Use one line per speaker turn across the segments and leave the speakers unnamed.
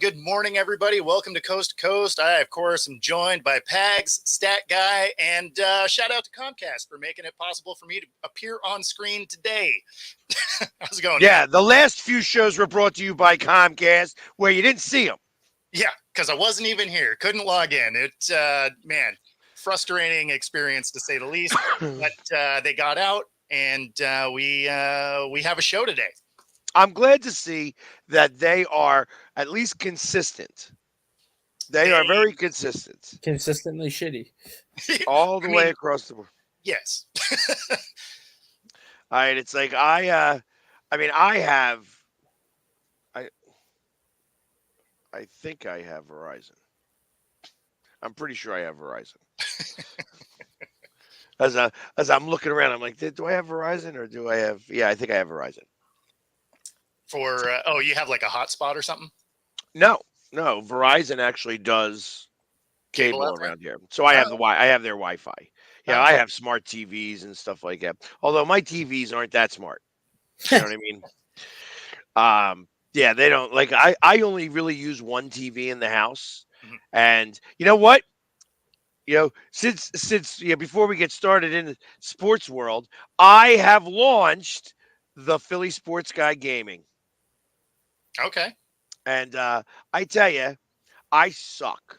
good morning, everybody. Welcome to Coast to Coast. I, of course, am joined by Pags, Stat Guy, and shout out to Comcast for making it possible for me to appear on screen today. How's it going?
Yeah,
man?
the last few shows were brought to you by Comcast, where you didn't see them.
Yeah, because I wasn't even here. Couldn't log in. Man, frustrating experience to say the least. But they got out, and we have a show today.
I'm glad to see that they are at least consistent. They are very consistent
Consistently shitty.
all the way across the board.
Yes.
All right, it's like I think I have Verizon. I'm pretty sure I have Verizon. As I'm looking around, I'm like, do I have Verizon or do I have? Yeah, I think I have Verizon.
You have like a hotspot or something?
No, Verizon actually does cable around here. So I have I have their Wi-Fi. Yeah, I have smart TVs and stuff like that. Although my TVs aren't that smart. You know what I mean? Yeah, they don't like I only really use one TV in the house.
Mhm.
And you know what? Since before we get started in the sports world, I have launched the Philly Sports Guy Gaming.
Okay.
And I tell you, I suck.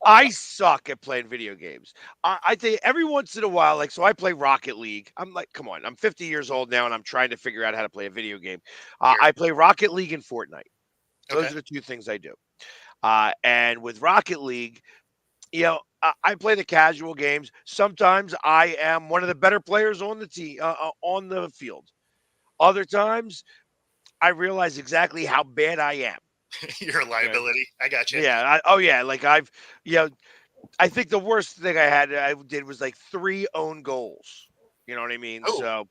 I suck at playing video games. I think every once in a while, so I play Rocket League. I'm like, come on, I'm 50 years old now, and I'm trying to figure out how to play a video game.
Sure.
I play Rocket League and Fortnite. Those
Okay.
are the two things I do. And with Rocket League, I play the casual games. Sometimes I am one of the better players on the team, on the field. Other times, I realize exactly how bad I am.
You're a liability. I got you.
Yeah. I think the worst thing I did was like 3 own goals. You know what I mean?
Oh.
So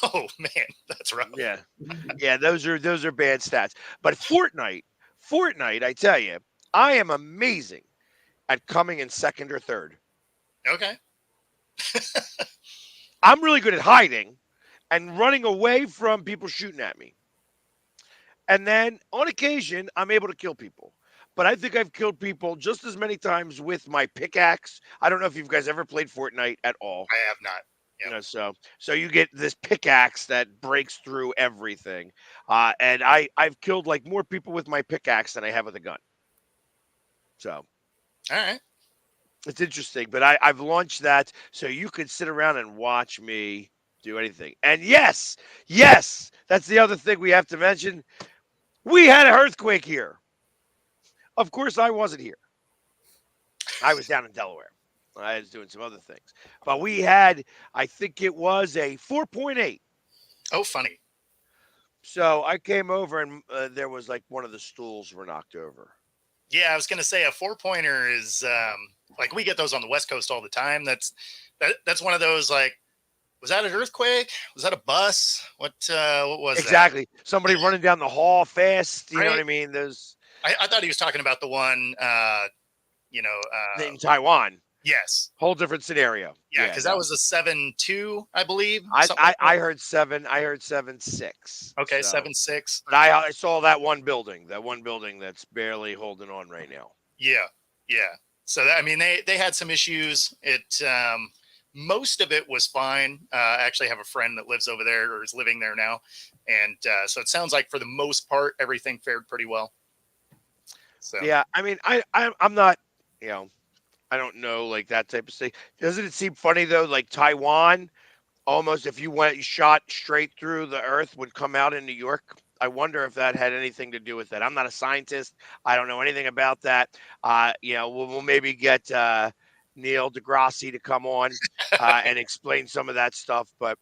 Oh man, that's rough.
yeah, those are bad stats. But Fortnite, I tell you, I am amazing at coming in second or third.
Okay.
I'm really good at hiding and running away from people shooting at me. And then on occasion, I'm able to kill people. But I think I've killed people just as many times with my pickaxe. I don't know if you guys ever played Fortnite at all.
I have not. Yep.
So you get this pickaxe that breaks through everything. And I've killed like more people with my pickaxe than I have with a gun. So
All right.
it's interesting. But I've launched that so you could sit around and watch me do anything. And yes, that's the other thing we have to mention. We had an earthquake here. Of course, I wasn't here. I was down in Delaware. I was doing some other things. But we had, I think it was a 4.8.
Oh, funny.
So I came over and there was like one of the stools were knocked over.
Yeah, I was going to say a 4-pointer is like we get those on the West Coast all the time. That's one of those like, was that an earthquake? Was that a bus? What was
exactly. Somebody running down the hall fast. You know what I mean? There's.
I thought he was talking about the one,
in Taiwan.
Yes.
Whole different scenario.
Yeah, because that was a 7.2, I believe.
I heard 7. I heard 7.6.
Okay, 7.6.
But I saw that one building that's barely holding on right now.
Yeah. So they had some issues. Most of it was fine. I actually have a friend that lives over there or is living there now, and so it sounds like for the most part everything fared pretty well. So
yeah, I mean, I'm not, I don't know, like that type of thing. Doesn't it seem funny though? Like Taiwan, almost if you shot straight through the earth would come out in New York. I wonder if that had anything to do with that. I'm not a scientist. I don't know anything about that. We'll maybe get Neil deGrasse to come on and explain some of that stuff. But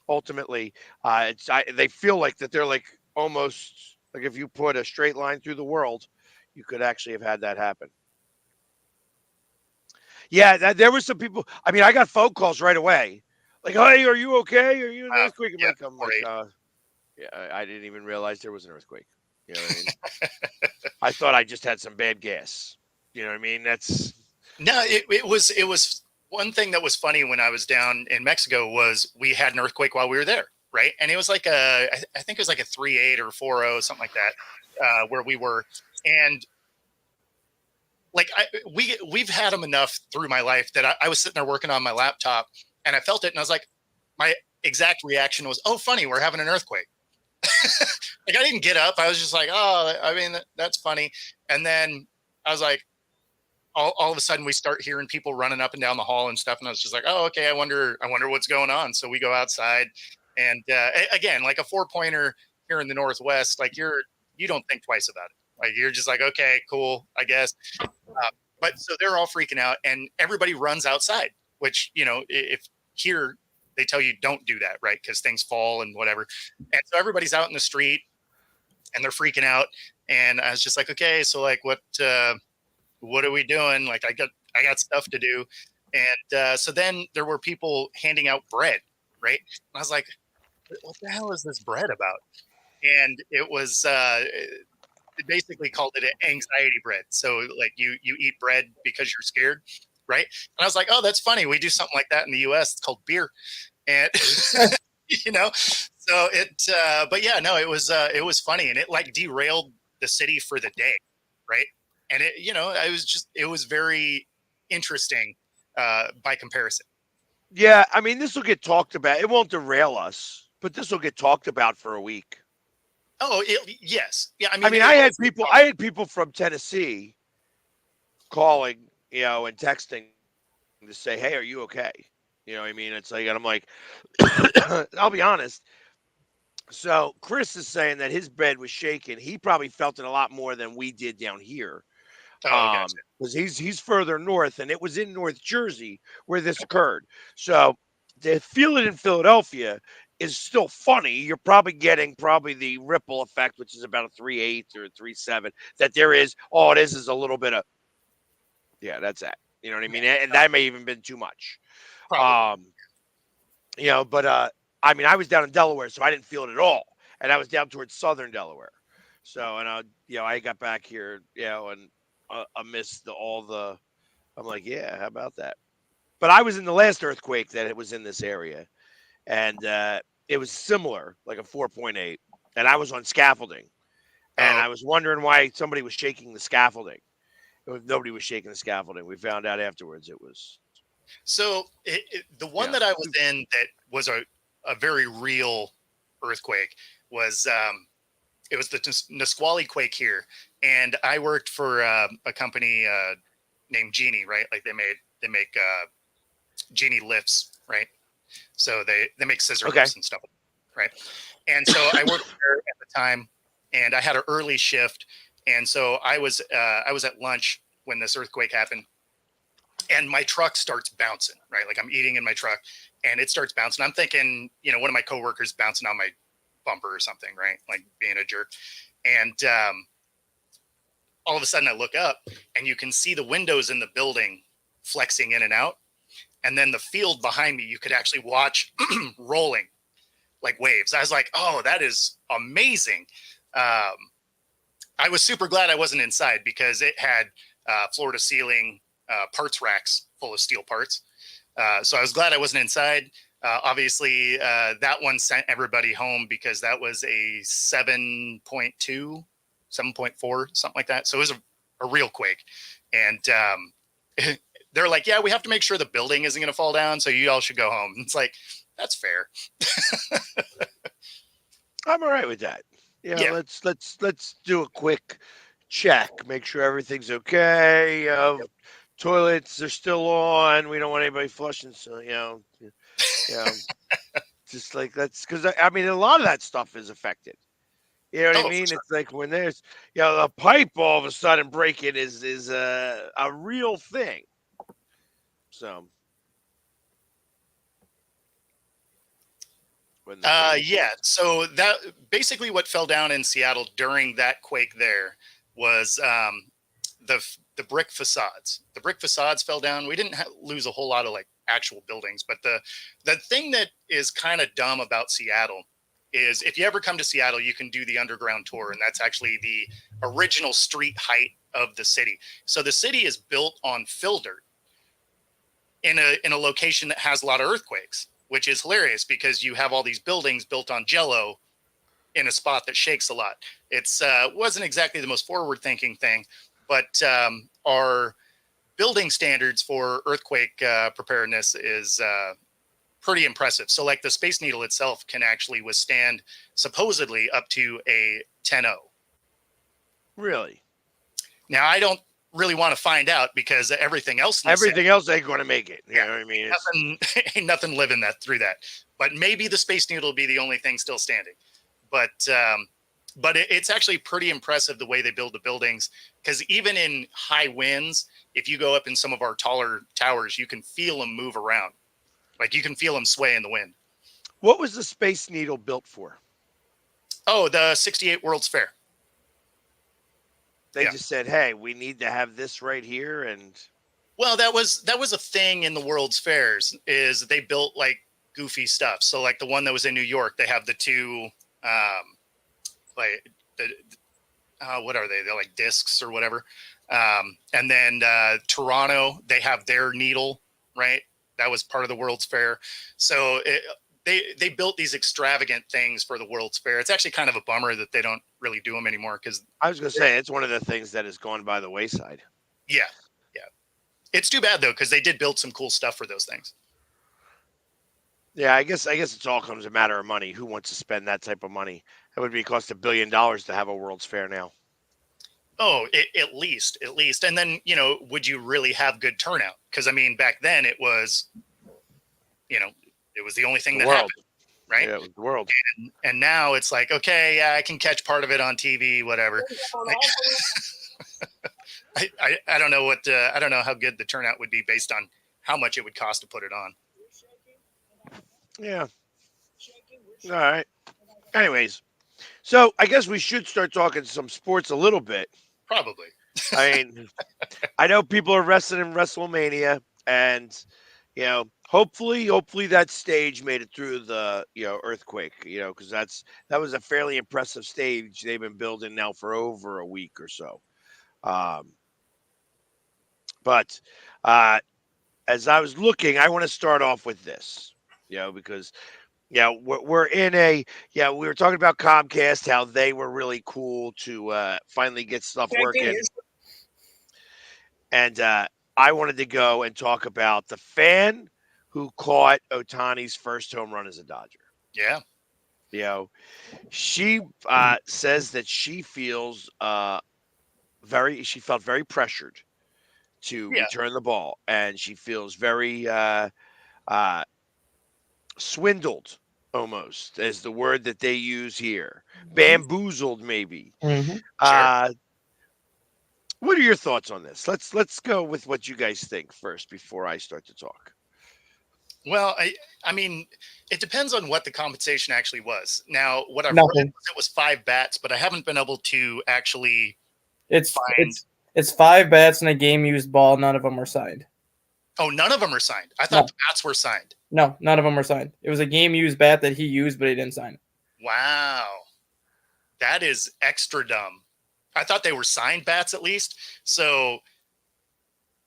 ultimately, they feel like that they're like almost like if you put a straight line through the world, you could actually have had that happen. Yeah, there were some people. I mean, I got phone calls right away. Like, hey, are you okay? Are you in an earthquake? I'm like, I didn't even realize there was an earthquake. You know what I mean? I thought I just had some bad gas. You know what I mean?
No, it was one thing that was funny when I was down in Mexico was we had an earthquake while we were there, right? And it was like I think it was like a 3.8 or 4.0, something like that. where we were, and like we've had them enough through my life that I was sitting there working on my laptop and I felt it and I was like, my exact reaction was, oh, funny, we're having an earthquake. Like I didn't get up. I was just like, oh, I mean, that's funny. And then I was like, all of a sudden we start hearing people running up and down the hall and stuff. And I was just like, oh, okay, I wonder what's going on. So we go outside and again, like a 4-pointer here in the Northwest, like you don't think twice about it. Like you're just like, okay, cool, I guess. But so they're all freaking out and everybody runs outside, which, if here they tell you don't do that, right? Because things fall and whatever. And so everybody's out in the street and they're freaking out. And I was just like, okay, so like what are we doing? Like I got stuff to do. And so then there were people handing out bread, right? And I was like, what the hell is this bread about? And it was it basically called it an anxiety bread. So like you eat bread because you're scared, right? And I was like, oh, that's funny. We do something like that in the US. It's called beer. And so but yeah, no, it was funny and it like derailed the city for the day, right? And it was very interesting by comparison.
Yeah, I mean, this will get talked about. It won't derail us, but this will get talked about for a week.
Oh, yes. Yeah,
I mean, I had people from Tennessee calling, and texting to say, "Hey, are you okay?" You know what I mean? It's like, and I'm like, I'll be honest. So Chris is saying that his bed was shaking. He probably felt it a lot more than we did down here.
Oh, gotcha.
Because he's further north, and it was in North Jersey where this occurred. So to feel it in Philadelphia is still funny. You're probably getting the ripple effect, which is about a 3.8 or a 3.7. That there is. All it is a little bit of, yeah, that's that. You know what I mean? And that may even been too much.
Probably.
But I mean, I was down in Delaware, so I didn't feel it at all, and I was down towards southern Delaware. So, and I got back here, and I missed I'm like, yeah, how about that? But I was in the last earthquake that it was in this area, and it was similar, like a 4.8, and I was on scaffolding, and I was wondering why somebody was shaking the scaffolding. Nobody was shaking the scaffolding. We found out afterwards it was.
So the one that I was in that was a very real earthquake was it was the Nisqually quake here, and I worked for a company named Genie, right? Like they make Genie lifts, right? So they make scissor lifts and stuff, right? And so I worked there at the time, and I had an early shift, and so I was at lunch when this earthquake happened, and my truck starts bouncing, right? Like I'm eating in my truck, and it starts bouncing. I'm thinking, one of my coworkers bouncing on my bumper or something, right? Like being a jerk, and all of a sudden I look up, and you can see the windows in the building flexing in and out. And then the field behind me, you could actually watch rolling like waves. I was like, oh, that is amazing. I was super glad I wasn't inside because it had floor to ceiling parts racks full of steel parts. So I was glad I wasn't inside. Obviously, that one sent everybody home because that was a 7.2, 7.4, something like that. So it was a real quake. And they're like, yeah, we have to make sure the building isn't going to fall down, so you all should go home. It's like, that's fair.
I'm all right with that. Yeah. Let's do a quick check, make sure everything's okay. Toilets are still on. We don't want anybody flushing, so just like that's because I mean a lot of that stuff is affected. You know what I mean? Sure. It's like when there's a pipe all of a sudden breaking is a real thing. So,
yeah. So that basically what fell down in Seattle during that quake there was the brick facades. The brick facades fell down. We didn't lose a whole lot of like actual buildings, but the thing that is kind of dumb about Seattle is if you ever come to Seattle, you can do the underground tour, and that's actually the original street height of the city. So the city is built on fill dirt in a location that has a lot of earthquakes, which is hilarious because you have all these buildings built on jello in a spot that shakes a lot. It's wasn't exactly the most forward-thinking thing, but our building standards for earthquake preparedness is pretty impressive. So like the Space Needle itself can actually withstand supposedly up to a 10-0.
Really?
Now I don't really want to find out because everything else
Everything else ain't going to make it. You know what I mean?
ain't nothing living that through that. But maybe the Space Needle will be the only thing still standing. But it's actually pretty impressive the way they build the buildings, because even in high winds, if you go up in some of our taller towers, you can feel them move around. Like you can feel them sway in the wind.
What was the Space Needle built for?
Oh, the 68 World's Fair.
They just said, "Hey, we need to have this right here." And
well, that was a thing in the World's Fairs, is they built like goofy stuff. So like the one that was in New York, they have the two like the what are they? They're like discs or whatever. And then Toronto, they have their needle, right? That was part of the World's Fair. So they built these extravagant things for the World's Fair. It's actually kind of a bummer that they don't really do them anymore, because
I was going to say it's one of the things that has gone by the wayside.
Yeah. It's too bad though, because they did build some cool stuff for those things.
Yeah, I guess it's all comes a matter of money. Who wants to spend that type of money? It would be cost $1 billion to have a World's Fair now.
Oh, at least. And then, would you really have good turnout? Because I mean, back then it was, it was the only thing that happened, right?
Yeah, it was the world.
And now it's like, okay, yeah, I can catch part of it on TV, whatever. I don't know I don't know how good the turnout would be based on how much it would cost to put it on.
Yeah. All right. Anyways, so I guess we should start talking some sports a little bit.
Probably.
I mean, I know people are wrestling in WrestleMania, and hopefully that stage made it through the earthquake. Because that was a fairly impressive stage they've been building now for over a week or so. But as I was looking, I want to start off with this, because we're in we were talking about Comcast, how they were really cool to finally get stuff working. And I wanted to go and talk about the fan who caught Ohtani's first home run as a Dodger.
Yeah.
She says that she feels she felt very pressured to return the ball, and she feels very swindled, almost, is the word that they use here. Bamboozled, maybe.
Mm-hmm.
Sure.
What are your thoughts on this? Let's go with what you guys think first before I start to talk.
Well, I mean, it depends on what the compensation actually was. Now, what I've read was it was 5 bats, but I haven't been able to actually
It's 5 bats and a game-used ball. None of them were signed.
Oh, none of them are signed. I thought the bats were signed.
No, none of them were signed. It was a game-used bat that he used, but he didn't sign it.
Wow. That is extra dumb. I thought they were signed bats at least. So,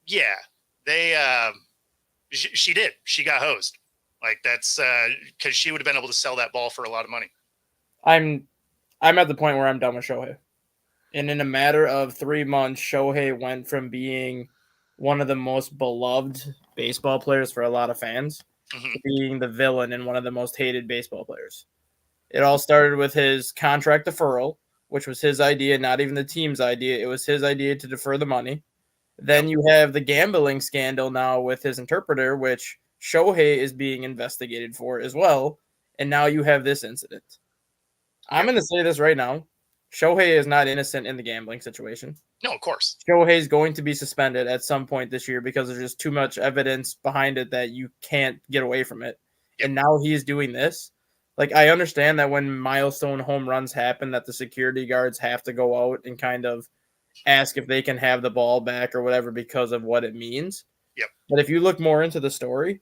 yeah, they she did. She got hosed. Like, that's because she would have been able to sell that ball for a lot of money.
I'm at the point where I'm done with Shohei. And in a matter of 3 months, Shohei went from being one of the most beloved baseball players for a lot of fans to being the villain and one of the most hated baseball players. It all started with his contract deferral, which was his idea, not even the team's idea. It was his idea to defer the money. Then you have the gambling scandal now with his interpreter, which Shohei is being investigated for as well. And now you have this incident. I'm going to say this right now. Shohei is not innocent in the gambling situation.
No, of course.
Shohei is going to be suspended at some point this year because there's just too much evidence behind it that you can't get away from it. Yep. And now he's doing this. Like, I understand that when milestone home runs happen, that the security guards have to go out and kind of ask if they can have the ball back or whatever because of what it means.
Yep.
But if you look more into the story,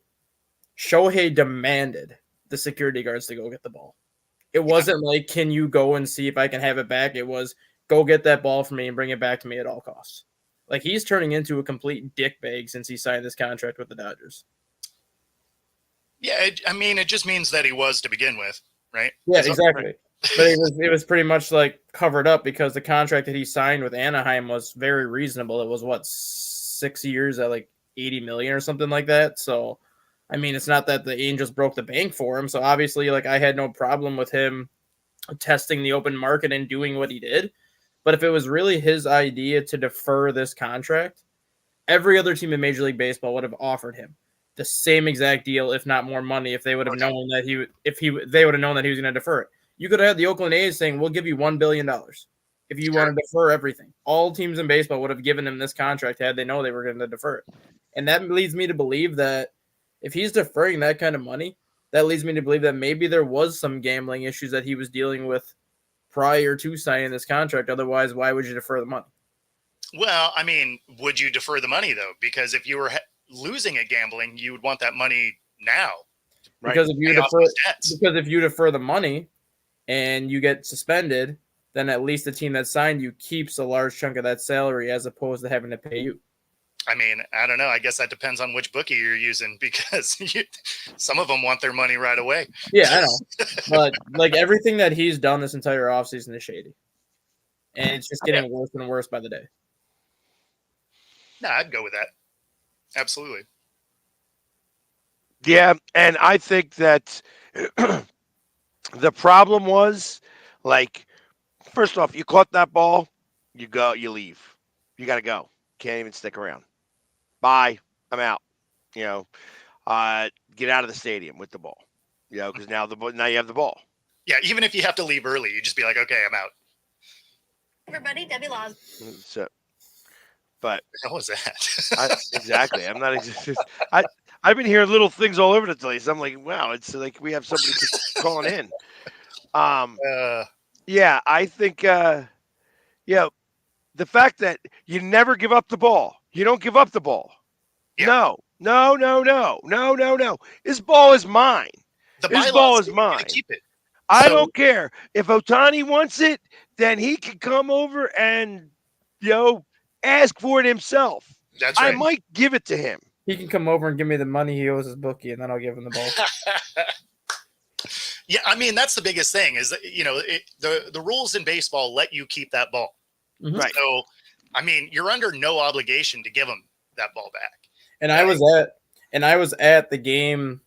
Shohei demanded the security guards to go get the ball. It wasn't like, can you go and see if I can have it back? It was, go get that ball for me and bring it back to me at all costs. Like, he's turning into a complete dickbag since he signed this contract with the Dodgers.
Yeah, I mean, it just means that he was to begin with, right?
Yeah, exactly. But it was pretty much like covered up because the contract that he signed with Anaheim was very reasonable. It was what 6 years at like 80 million or something like that. So, I mean, it's not that the Angels broke the bank for him. So obviously, like I had no problem with him testing the open market and doing what he did. But if it was really his idea to defer this contract, every other team in Major League Baseball would have offered him the same exact deal, if not more money, if they would have known that they would have known that he was going to defer it. You could have had the Oakland A's saying, "We'll give you $1 billion if you want to defer everything." All teams in baseball would have given him this contract had they know they were going to defer it, and that leads me to believe that if he's deferring that kind of money, that leads me to believe that maybe there was some gambling issues that he was dealing with prior to signing this contract. Otherwise, why would you defer the money?
Well, I mean, would you defer the money though? Because if you were losing at gambling, you would want that money now.
Right.
Because
Pay off those debts.
if you defer the money and you get suspended, then at least the team that signed you keeps a large chunk of that salary as opposed to having to pay you.
I mean, I don't know. I guess that depends on which bookie you're using because some of them want their money right away.
Yeah, I know. But like everything that he's done this entire offseason is shady. And it's just getting worse and worse by the day.
No, I'd go with that. Absolutely.
Yeah, and I think that the problem was, like, first off, you caught that ball, you leave. You got to go. Can't even stick around. Bye. I'm out. Get out of the stadium with the ball. Because now you have the ball.
Yeah, even if you have to leave early, you just be like, okay, I'm out.
Everybody, Debbie Laws.
So, but
What was that?
exactly. I'm not. I've been hearing little things all over the place. I'm like, wow, it's like we have somebody calling in. Yeah, I think. The fact that you never give up the ball. You don't give up the ball.
Yeah.
No. His ball is mine. His ball is mine.
Keep it.
I don't care. If Ohtani wants it, then he can come over and, ask for it himself.
That's right.
I might give it to him.
He can come over and give me the money he owes his bookie, and then I'll give him the ball.
Yeah, I mean, that's the biggest thing is that, the rules in baseball let you keep that ball.
Mm-hmm.
Right.
So, I mean, you're under no obligation to give him that ball back.
And I was at the game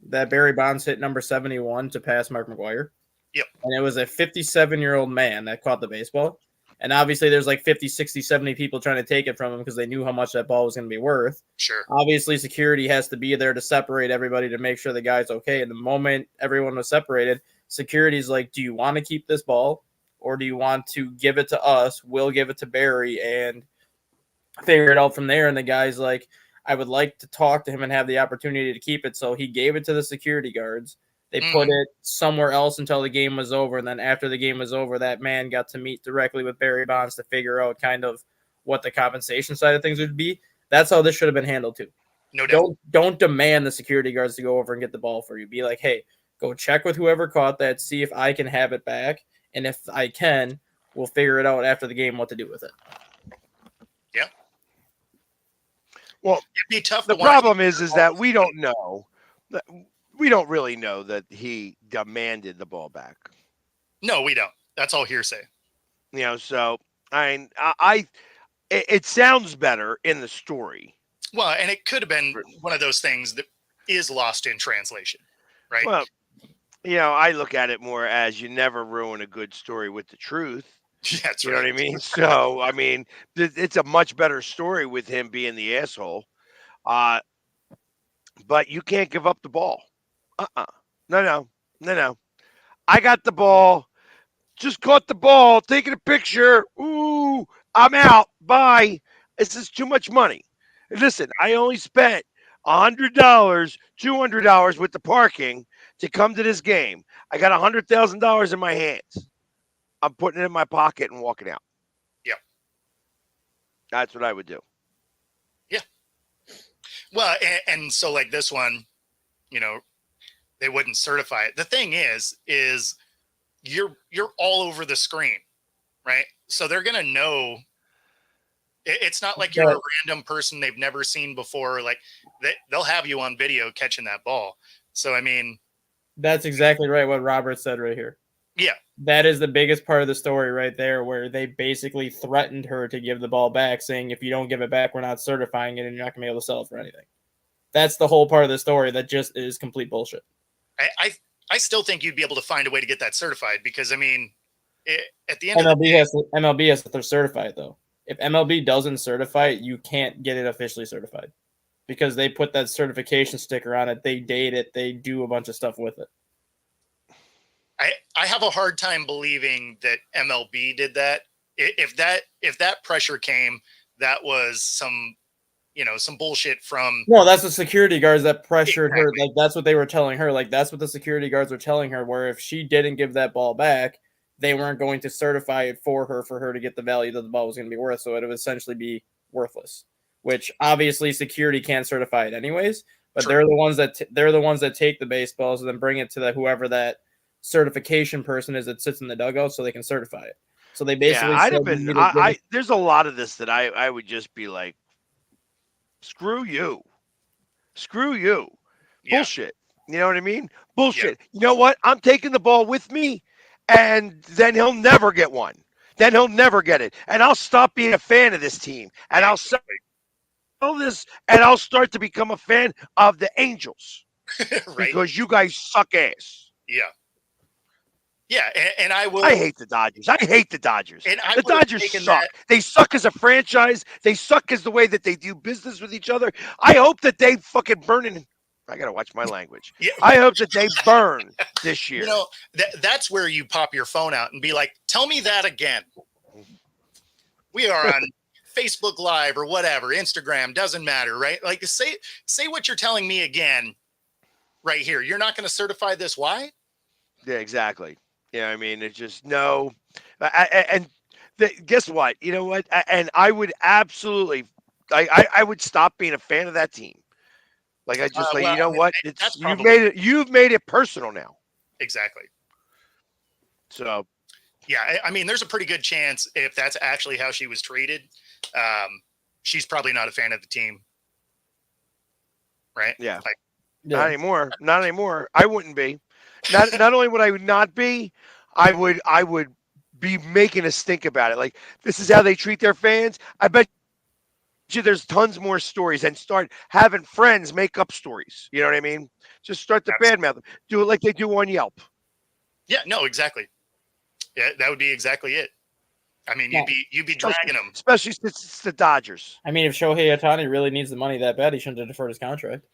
that Barry Bonds hit number 71 to pass Mark McGwire.
Yep.
And it was a 57-year-old man that caught the baseball. And obviously there's like 50, 60, 70 people trying to take it from him because they knew how much that ball was going to be worth.
Sure.
Obviously security has to be there to separate everybody to make sure the guy's okay. And the moment everyone was separated, security's like, do you want to keep this ball or do you want to give it to us? We'll give it to Barry and figure it out from there. And the guy's like, I would like to talk to him and have the opportunity to keep it. So he gave it to the security guards. They put it somewhere else until the game was over. And then after the game was over, that man got to meet directly with Barry Bonds to figure out kind of what the compensation side of things would be. That's how this should have been handled too.
No doubt.
Don't demand the security guards to go over and get the ball for you. Be like, hey, go check with whoever caught that, see if I can have it back. And if I can, we'll figure it out after the game what to do with it.
Yeah.
Well,
it'd be tough.
The problem is that we don't know. We don't really know that he demanded the ball back.
No, we don't. That's all hearsay.
So it sounds better in the story.
Well, and it could have been one of those things that is lost in translation, right?
Well, I look at it more as you never ruin a good story with the truth.
Yeah, that's
You
right.
know what I mean? So, I mean, it's a much better story with him being the asshole. But you can't give up the ball. No. I got the ball. Just caught the ball. Taking a picture. Ooh, I'm out. Bye. This is too much money. Listen, I only spent $100, $200 with the parking to come to this game. I got $100,000 in my hands. I'm putting it in my pocket and walking out.
Yeah.
That's what I would do.
Yeah. Well, and so like this one, they wouldn't certify it. The thing is you're all over the screen, right? So they're going to know. It's not like you're a random person they've never seen before. Like they'll have you on video catching that ball. So, I mean,
that's exactly right. What Robert said right here.
Yeah.
That is the biggest part of the story right there, where they basically threatened her to give the ball back, saying, if you don't give it back, we're not certifying it and you're not going to be able to sell it for anything. That's the whole part of the story that just is complete bullshit.
I still think you'd be able to find a way to get that certified because, I mean, at the end of the
MLB has to certify it, though. If MLB doesn't certify it, you can't get it officially certified because they put that certification sticker on it. They date it. They do a bunch of stuff with it.
I have a hard time believing that MLB did that. If that pressure came, that was some bullshit from.
No, that's the security guards that pressured her.
Exactly.
Like, that's what they were telling her. Like, that's what the security guards were telling her, where if she didn't give that ball back, they weren't going to certify it for her to get the value that the ball was going to be worth. So it would essentially be worthless, which obviously security can't certify it anyways, but
True.
they're the ones that take the baseballs and then bring it to whoever that certification person is that sits in the dugout so they can certify it. So they basically
there's a lot of this that I would just be like, screw you.
Yeah.
Bullshit. You know what I mean? Bullshit. Yeah. You know what? I'm taking the ball with me, and then he'll never get one. Then he'll never get it. And I'll stop being a fan of this team. And I'll sell this, and I'll start to become a fan of the Angels.
Right?
Because you guys suck ass.
Yeah. Yeah, and I will.
I hate the Dodgers. And the Dodgers suck.
That.
They suck as a franchise. They suck as the way that they do business with each other. I hope that they fucking burn in. I gotta watch my language. Yeah. I hope that they burn this year.
You know, that's where you pop your phone out and be like, "Tell me that again." We are on Facebook Live or whatever, Instagram, doesn't matter, right? Like, say what you're telling me again, right here. You're not going to certify this. Why?
Yeah, exactly. Yeah, I mean, it's just no. Guess what? You know what? And I would absolutely, I would stop being a fan of that team. Like I just you know what? It's you've made it personal now.
Exactly.
So,
yeah, I mean, there's a pretty good chance if that's actually how she was treated, she's probably not a fan of the team. Right?
Yeah. Not anymore. Not anymore. I wouldn't be. Not only would I not be, I would be making a stink about it. Like, this is how they treat their fans. I bet you there's tons more stories, and start having friends make up stories. You know what I mean? Just start to badmouth them. Do it like they do on Yelp.
Yeah, no, exactly. Yeah, that would be exactly it. I mean, you'd be dragging them.
Especially since it's the Dodgers.
I mean, if Shohei Ohtani really needs the money that bad, he shouldn't have deferred his contract.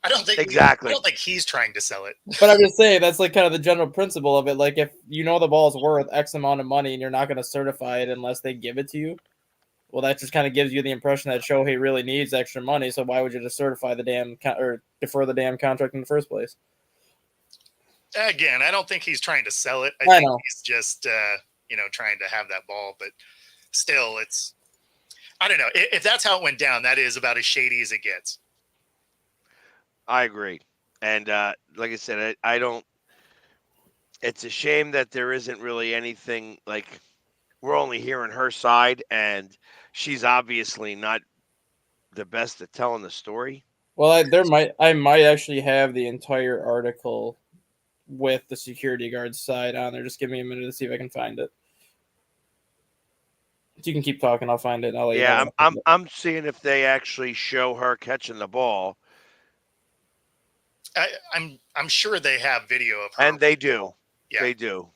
I don't think he's trying to sell it.
But I'm just saying that's like kind of the general principle of it. Like, if you know the ball's worth X amount of money and you're not going to certify it unless they give it to you, well, that just kind of gives you the impression that Shohei really needs extra money. So why would you just certify the or defer the damn contract in the first place?
Again, I don't think he's trying to sell it. I think he's just trying to have that ball. But still, I don't know. If that's how it went down, that is about as shady as it gets.
I agree. And like I said, I don't – it's a shame that there isn't really anything – like, we're only hearing her side, and she's obviously not the best at telling the story.
Well, I might actually have the entire article with the security guard's side on there. Just give me a minute to see if I can find it. You can keep talking. I'll find it. I'll let you know.
I'm seeing if they actually show her catching the ball.
I'm sure they have video of her.
And they do.
Yeah.
They do.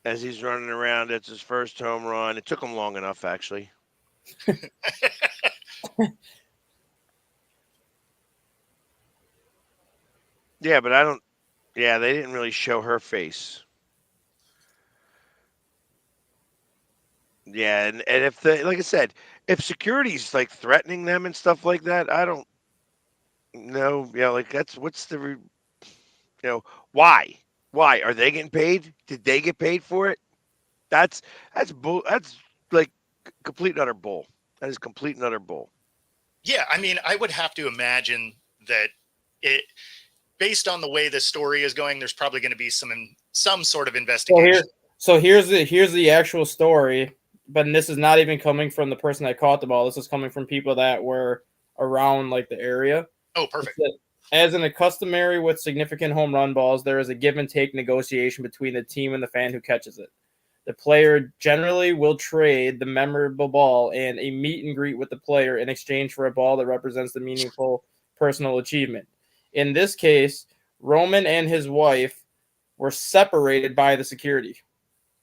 As he's running around, it's his first home run. It took him long enough, actually. Yeah, but they didn't really show her face. Yeah, and if like I said, if security's like threatening them and stuff like that, I don't know. Yeah, like what's the, why? Why are they getting paid? Did they get paid for it? That's bull. That's like complete and utter bull. That is complete and utter bull.
Yeah, I mean, I would have to imagine that based on the way the story is going, there's probably going to be some sort of investigation.
So here's the actual story, but this is not even coming from the person that caught the ball. This is coming from people that were around like the area.
Oh, perfect.
As in a customary with significant home run balls, there is a give and take negotiation between the team and the fan who catches it. The player generally will trade the memorable ball and a meet and greet with the player in exchange for a ball that represents the meaningful personal achievement. In this case, Roman and his wife were separated by the security.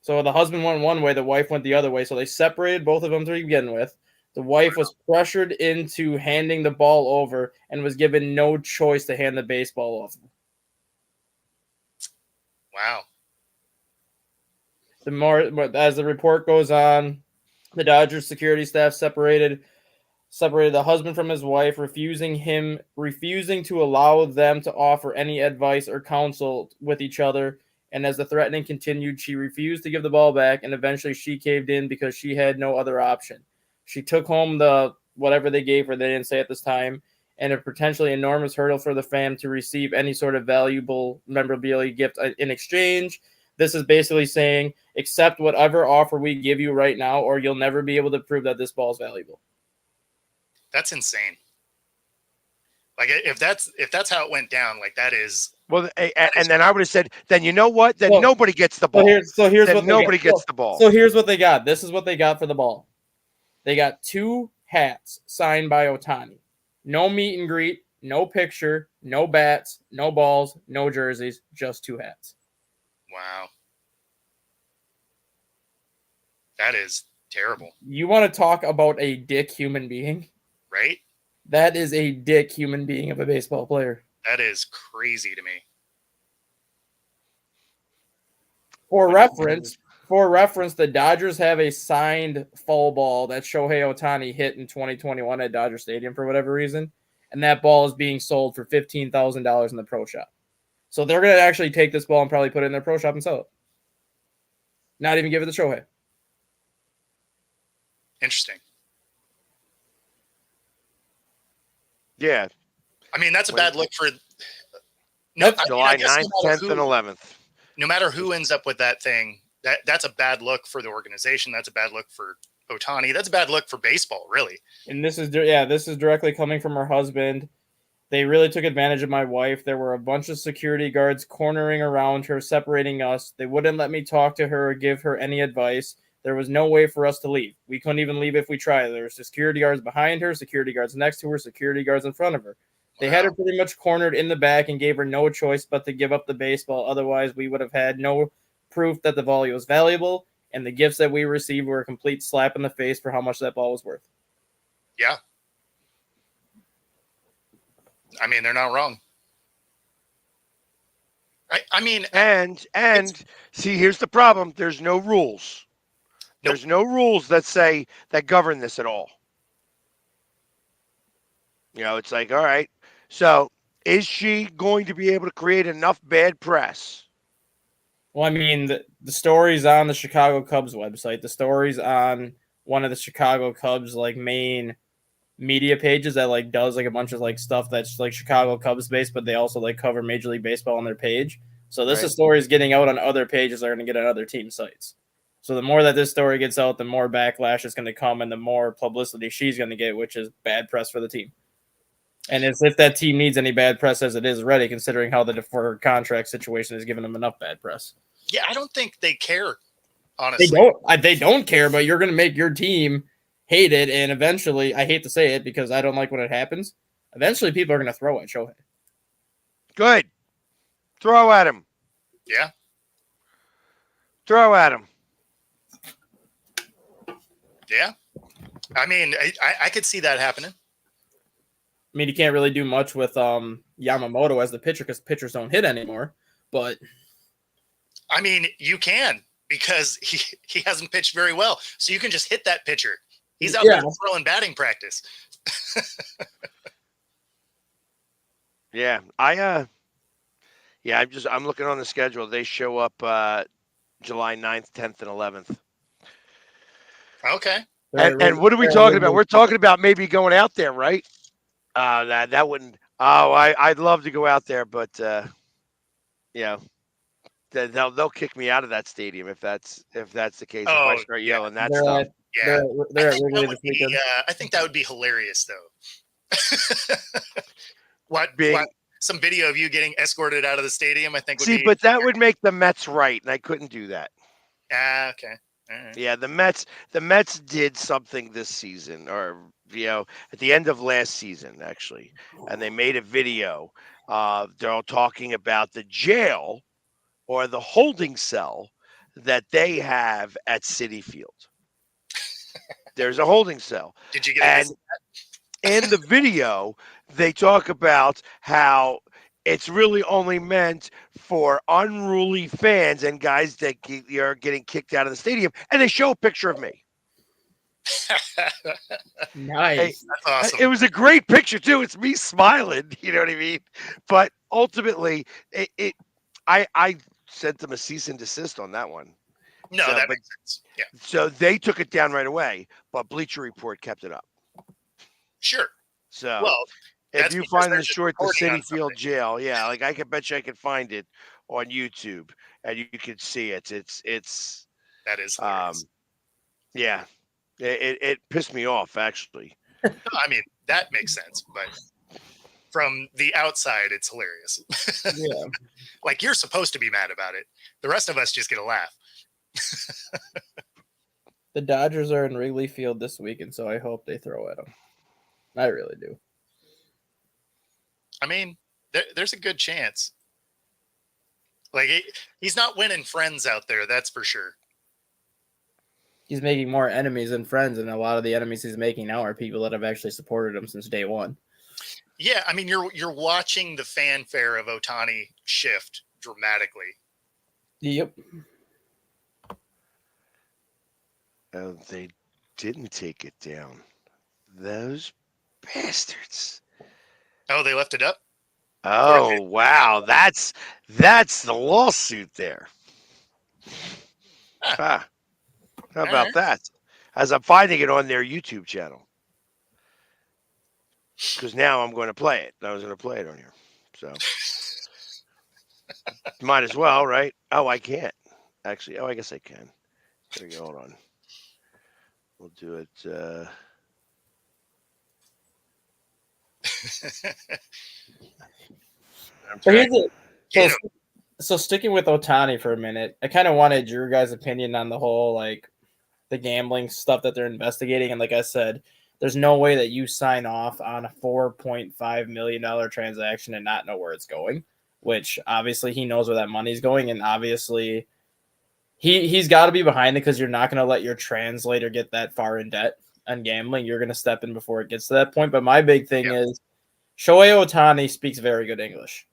So the husband went one way, the wife went the other way. So they separated both of them to begin with. The wife was pressured into handing the ball over and was given no choice to hand the baseball off.
Wow.
The more as the report goes on, the Dodgers security staff separated the husband from his wife, refusing to allow them to offer any advice or counsel with each other. And as the threatening continued, she refused to give the ball back, and eventually she caved in because she had no other option. She took home the whatever they gave her, they didn't say at this time, and a potentially enormous hurdle for the fan to receive any sort of valuable memorabilia gift in exchange. This is basically saying, accept whatever offer we give you right now, or you'll never be able to prove that this ball is valuable.
That's insane. Like if that's how it went down, like that is.
Well, and then I would have said, then you know what? Then
Well,
nobody gets the ball.
So here's
then
what
nobody gets the ball.
So here's what they got. This is what they got for the ball. They got 2 hats signed by Ohtani. No meet and greet, no picture, no bats, no balls, no jerseys, just 2 hats.
Wow. That is terrible.
You want to talk about a dick human being?
Right?
That is a dick human being of a baseball player.
That is crazy to me.
For reference, the Dodgers have a signed foul ball that Shohei Ohtani hit in 2021 at Dodger Stadium for whatever reason, and that ball is being sold for $15,000 in the pro shop. So they're going to actually take this ball and probably put it in their pro shop and sell it. Not even give it to Shohei.
Interesting.
Yeah.
I mean, that's a bad look for.
July 9th, 10th, and 11th.
No matter who ends up with that thing, that's a bad look for the organization. That's a bad look for Ohtani. That's a bad look for baseball, really.
And this is directly coming from her husband. They really took advantage of my wife. There were a bunch of security guards cornering around her, separating us. They wouldn't let me talk to her or give her any advice. There was no way for us to leave. We couldn't even leave if we tried. There were security guards behind her, security guards next to her, security guards in front of her. They had her pretty much cornered in the back and gave her no choice but to give up the baseball. Otherwise, we would have had no proof that the volley was valuable, and the gifts that we received were a complete slap in the face for how much that ball was worth.
Yeah. I mean, they're not wrong. I mean,
and see, here's the problem. There's no rules. There's no rules that govern this at all. You know, it's like, all right. So is she going to be able to create enough bad press?
Well, I mean, the story's on the Chicago Cubs website. The story's on one of the Chicago Cubs main media pages that does a bunch of stuff that's Chicago Cubs based, but they also cover Major League Baseball on their page. So this story is getting out on other pages that are going to get on other team sites. So the more that this story gets out, the more backlash is going to come and the more publicity she's going to get, which is bad press for the team. And as if that team needs any bad press as it is already, considering how the deferred contract situation is giving them enough bad press.
Yeah, I don't think they care, honestly.
They don't care, but you're going to make your team hate it, and eventually, I hate to say it because I don't like when it happens, eventually people are going to throw at Shohei.
Good. Throw at him.
Yeah.
Throw at him.
Yeah. I mean, I could see that happening.
I mean, you can't really do much with Yamamoto as the pitcher because pitchers don't hit anymore, but...
I mean, you can because he hasn't pitched very well. So you can just hit that pitcher. He's out there throwing batting practice.
Yeah, I'm looking on the schedule. They show up July 9th, 10th, and 11th.
Okay.
And what are we talking about? We're talking about maybe going out there, right? That wouldn't. Oh, I'd love to go out there, but they'll kick me out of that stadium if that's the case. If I start yelling that stuff.
I think that would be hilarious, though. some video of you getting escorted out of the stadium, I think would
See,
be.
but that would make the Mets right, and I couldn't do that.
Okay. All right.
Yeah, the Mets did something this season, or at the end of last season, actually, and they made a video. They're all talking about the jail or the holding cell that they have at Citi Field. There's a holding cell,
Did you get a
and
visit?
in the video, they talk about how it's really only meant for unruly fans and guys that are getting kicked out of the stadium. And they show a picture of me.
Nice.
That's awesome.
It was a great picture too. It's me smiling. You know what I mean? But ultimately, I sent them a cease and desist on that one.
No,
So,
that
but-
makes sense. Yeah,
So they took it down right away. But Bleacher Report kept it up.
sure.
So
Well,
if
that's
you
because
find
they're
the
just
short, the
reporting on
Citi Field
something.
jail, yeah, like I could bet you I could find it on YouTube and you could see it. It's
That is hilarious.
yeah, it pissed me off actually.
No, I mean, that makes sense, but from the outside, it's hilarious.
Yeah.
Like, you're supposed to be mad about it. The rest of us just get a laugh.
The Dodgers are in Wrigley Field this week, and so I hope they throw at them. I really do.
I mean, there's a good chance. Like, he's not winning friends out there, that's for sure.
He's making more enemies than friends, and a lot of the enemies he's making now are people that have actually supported him since day one.
Yeah, I mean, you're watching the fanfare of Ohtani shift dramatically.
Yep.
Oh, they didn't take it down. Those bastards.
Oh, they left it up?
Oh wow, that's the lawsuit there.
Huh.
How
All
about
right.
that? As I'm finding it on their YouTube channel. Because now I'm going to play it. I was going to play it on here. So might as well, right? Oh, I can't. Actually, I guess I can. There you go. Hold on. We'll do it.
So here's the,
You
so, so sticking with Ohtani for a minute, I kind of wanted your guys' opinion on the whole like the gambling stuff that they're investigating. And like I said, there's no way that you sign off on a $4.5 million transaction and not know where it's going. Which obviously he knows where that money's going, and obviously he's got to be behind it because you're not going to let your translator get that far in debt on gambling. You're going to step in before it gets to that point. But my big thing is Shohei Ohtani speaks very good English.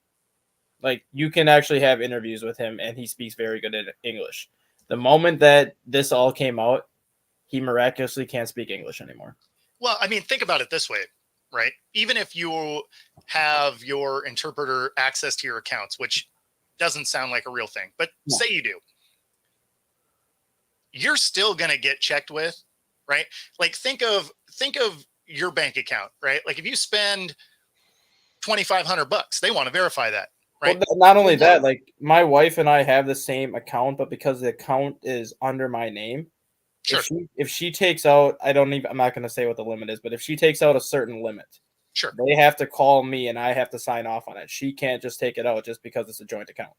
Like, you can actually have interviews with him, and he speaks very good English. The moment that this all came out, he miraculously can't speak English anymore.
Well, I mean, think about it this way, right? Even if you have your interpreter access to your accounts, which doesn't sound like a real thing, but
No.
say you do, you're still going to get checked with, right? Like, think of your bank account, right? Like, if you spend $2,500, they want to verify that, right?
Well, not only that, like, my wife and I have the same account, but because the account is under my name,
Sure.
if she takes out, I'm not going to say what the limit is, but if she takes out a certain limit,
Sure.
they have to call me and I have to sign off on it. She can't just take it out just because it's a joint account.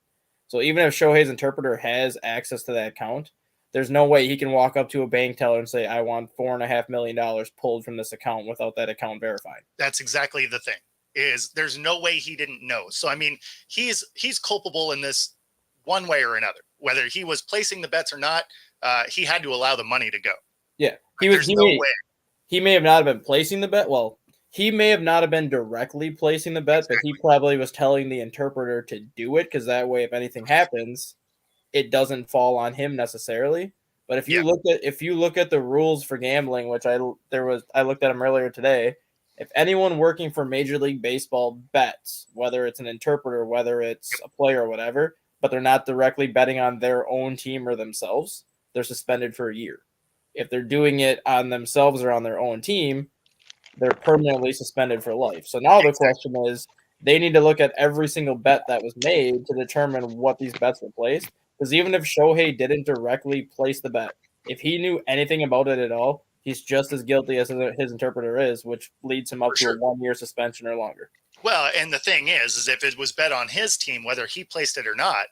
So even if Shohei's interpreter has access to that account, there's no way he can walk up to a bank teller and say, I want $4.5 million pulled from this account without that account verified.
That's exactly the thing. Is there's no way he didn't know. So I mean, he's culpable in this one way or another. Whether he was placing the bets or not, he had to allow the money to go.
Yeah,
There's no way.
He may have not have been placing the bet. Well, he may have not have been directly placing the bet, but he probably was telling the interpreter to do it because that way, if anything happens, it doesn't fall on him necessarily. But if you look at the rules for gambling, which I looked at them earlier today. If anyone working for Major League Baseball bets, whether it's an interpreter, whether it's a player or whatever, but they're not directly betting on their own team or themselves, they're suspended for a year. If they're doing it on themselves or on their own team, they're permanently suspended for life. So now the question is, they need to look at every single bet that was made to determine what these bets were placed. Because even if Shohei didn't directly place the bet, if he knew anything about it at all, he's just as guilty as his interpreter is, which leads him up to a 1-year suspension or longer.
Well, and the thing is if it was bet on his team, whether he placed it or not,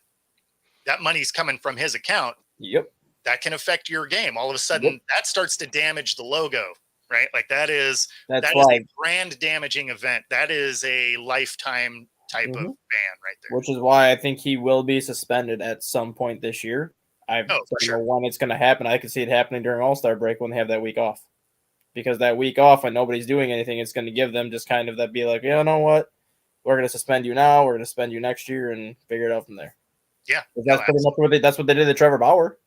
that money's coming from his account.
Yep.
That can affect your game. All of a sudden,
Yep.
that starts to damage the logo, right? Like that is
That's
a
why,
brand damaging event. That is a lifetime type of ban right there.
which is why I think he will be suspended at some point this year. I don't know when it's going to happen. I could see it happening during All-Star break when they have that week off. Because that week off when nobody's doing anything, it's going to give them just kind of that be like, you know what? We're going to suspend you now. We're going to suspend you next year and figure it out from there.
Yeah.
That's pretty much that's what they did to Trevor Bauer.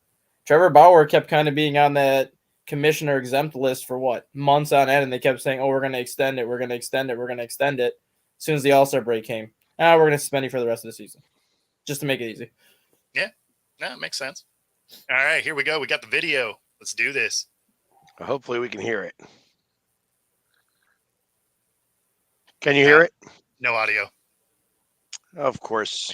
Trevor Bauer kept kind of being on that commissioner exempt list for what? Months on end, and they kept saying, oh, we're going to extend it. We're going to extend it. We're going to extend it. As soon as the All-Star break came, we're going to suspend you for the rest of the season. Just to make it easy.
Yeah. No, it makes sense. All right, here we go. We got the video. Let's do this.
Hopefully we can hear it. Can you hear it?
No audio.
Of course.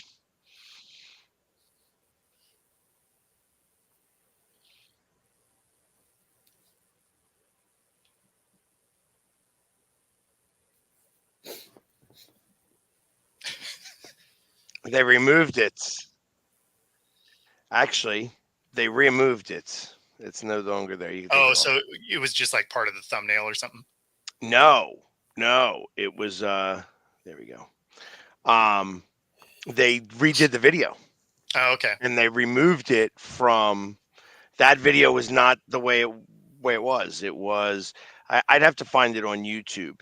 They removed it. Actually, they removed it. It's no longer there. You can take it off.
So it was just like part of the thumbnail or something?
No, it was there we go. They redid the video.
Oh, okay.
And they removed it from that video. Was not the way it was. It was I'd have to find it on YouTube.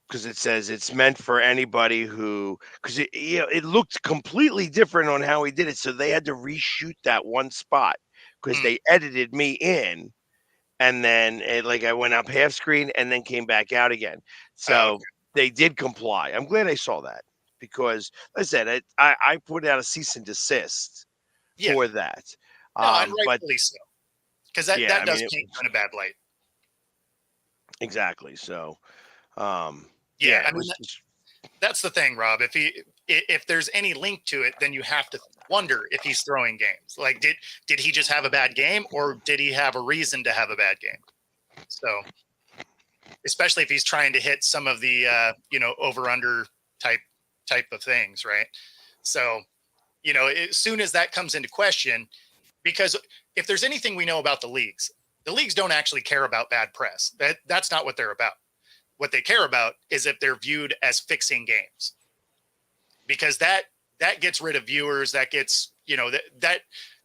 Because it says it's meant for anybody who, because it looked completely different on how he did it. So they had to reshoot that one spot because they edited me in, and then I went up half screen and then came back out again. So they did comply. I'm glad I saw that because, like I said, I put out a cease and desist for that.
No, rightfully so. Because that does paint in a bad light.
Exactly. So,
I mean, that's the thing, Rob. If there's any link to it, then you have to wonder if he's throwing games. Like, did he just have a bad game, or did he have a reason to have a bad game? So, especially if he's trying to hit some of the over under type of things, right? So, as soon as that comes into question, because if there's anything we know about the leagues don't actually care about bad press. That's not what they're about. What they care about is if they're viewed as fixing games, because that gets rid of viewers. That gets, that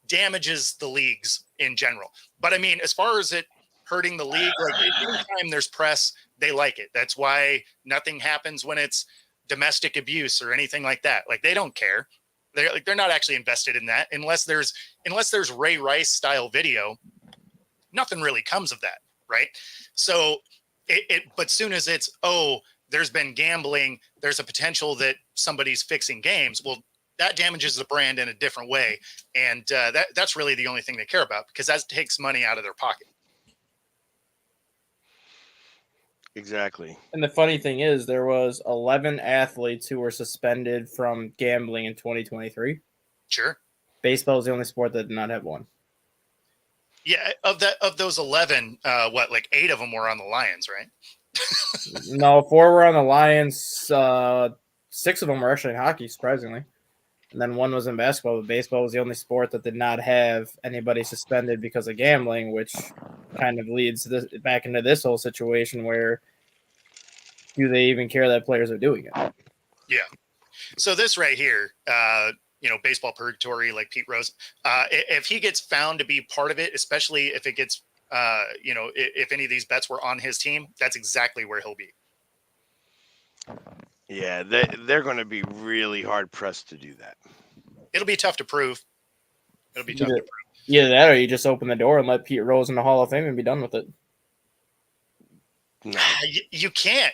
damages the leagues in general. But I mean, as far as it hurting the league, like anytime there's press, they like it. That's why nothing happens when it's domestic abuse or anything like that. Like, they don't care. They're not actually invested in that unless there's Ray Rice style video. Nothing really comes of that, right? So but soon as it's, there's been gambling, there's a potential that somebody's fixing games. Well, that damages the brand in a different way. And that's really the only thing they care about, because that takes money out of their pocket.
Exactly.
And the funny thing is, there was 11 athletes who were suspended from gambling in 2023.
Sure.
Baseball is the only sport that did not have one.
Yeah, of those 11, 8 of them were on the Lions, right?
No, 4 were on the Lions. 6 of them were actually in hockey, surprisingly. And then 1 was in basketball. But baseball was the only sport that did not have anybody suspended because of gambling, which kind of leads back into this whole situation where do they even care that players are doing it?
Yeah. So this right here, baseball purgatory, like Pete Rose, if he gets found to be part of it, especially if it gets, if any of these bets were on his team, that's exactly where he'll be.
Yeah, they're going to be really hard pressed to do that.
It'll be tough to prove.
Either that or you just open the door and let Pete Rose in the Hall of Fame and be done with it.
No.
You can't,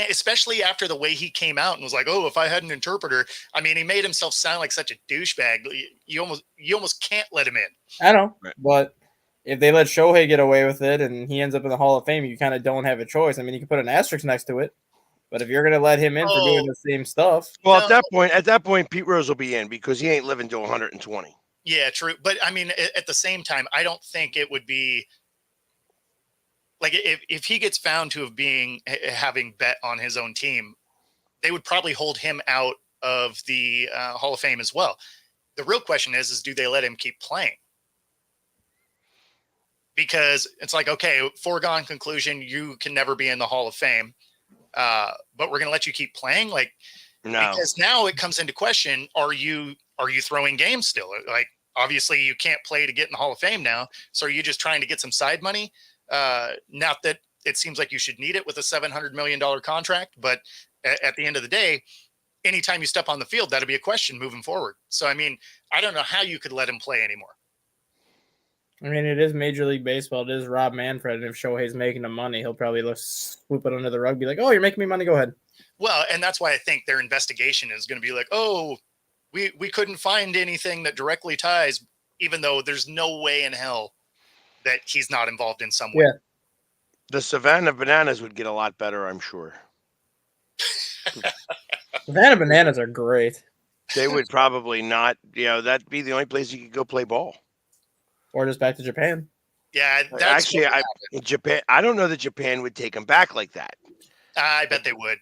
especially after the way he came out and was like, if I had an interpreter. I mean, he made himself sound like such a douchebag. You almost can't let him in.
I know,
right.
But if they let Shohei get away with it and he ends up in the Hall of Fame, you kind of don't have a choice. I mean, you can put an asterisk next to it, but if you're going to let him in for doing the same stuff.
Well, at that point, Pete Rose will be in because he ain't living to 120.
Yeah, true. But I mean, at the same time, I don't think it would be like if he gets found to having bet on his own team, they would probably hold him out of the Hall of Fame as well. The real question is do they let him keep playing? Because it's like, okay, foregone conclusion, you can never be in the Hall of Fame, but we're going to let you keep playing. Like,
No.
because now it comes into question: are you throwing games still? Like, obviously, you can't play to get in the Hall of Fame now. So are you just trying to get some side money? Not that it seems like you should need it with a $700 million contract, but at the end of the day, anytime you step on the field, that'll be a question moving forward. So, I mean, I don't know how you could let him play anymore.
I mean, it is Major League Baseball. It is Rob Manfred. And if Shohei's making the money, he'll probably swoop it under the rug, be like, oh, you're making me money. Go ahead.
Well, and that's why I think their investigation is going to be like, oh, we couldn't find anything that directly ties, even though there's no way in hell that he's not involved in some way.
Yeah.
The Savannah Bananas would get a lot better, I'm sure.
Savannah Bananas are great.
They would probably not, that'd be the only place you could go play ball.
Or just back to Japan.
Yeah, that's
Actually, Japan. I don't know that Japan would take them back like that.
I bet they would.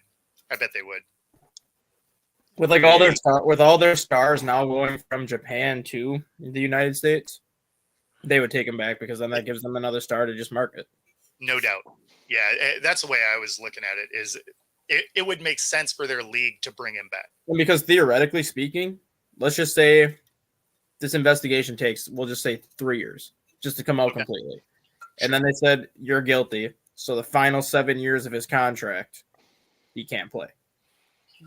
With like all their stars now going from Japan to the United States, they would take him back because then that gives them another star to just market.
No doubt. Yeah, that's the way I was looking at it. Is it would make sense for their league to bring him back.
And because theoretically speaking, let's just say this investigation takes, we'll just say 3 years just to come out completely. And then they said, you're guilty. So the final 7 years of his contract, he can't play.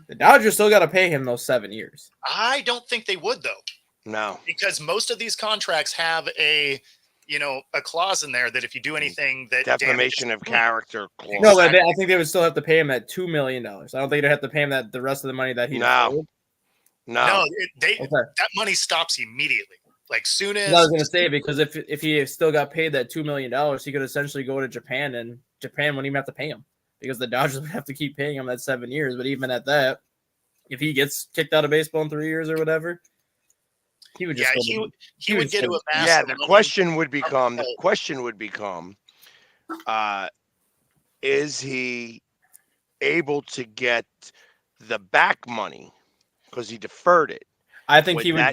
The Dodgers still got to pay him those 7 years.
I don't think they would, though.
No.
Because most of these contracts have a clause in there that if you do anything that
Defamation of character clause.
No, but I think they would still have to pay him that $2 million. I don't think they'd have to pay him that the rest of the money that he
No.
that money stops immediately. Like soon as
I was going to say, because if he still got paid that $2 million, he could essentially go to Japan, and Japan wouldn't even have to pay him because the Dodgers would have to keep paying him that 7 years. But even at that, if he gets kicked out of baseball in 3 years or whatever, he would just
he would get to amass.
Yeah, the question would become is he able to get the back money because he deferred it?
I think he would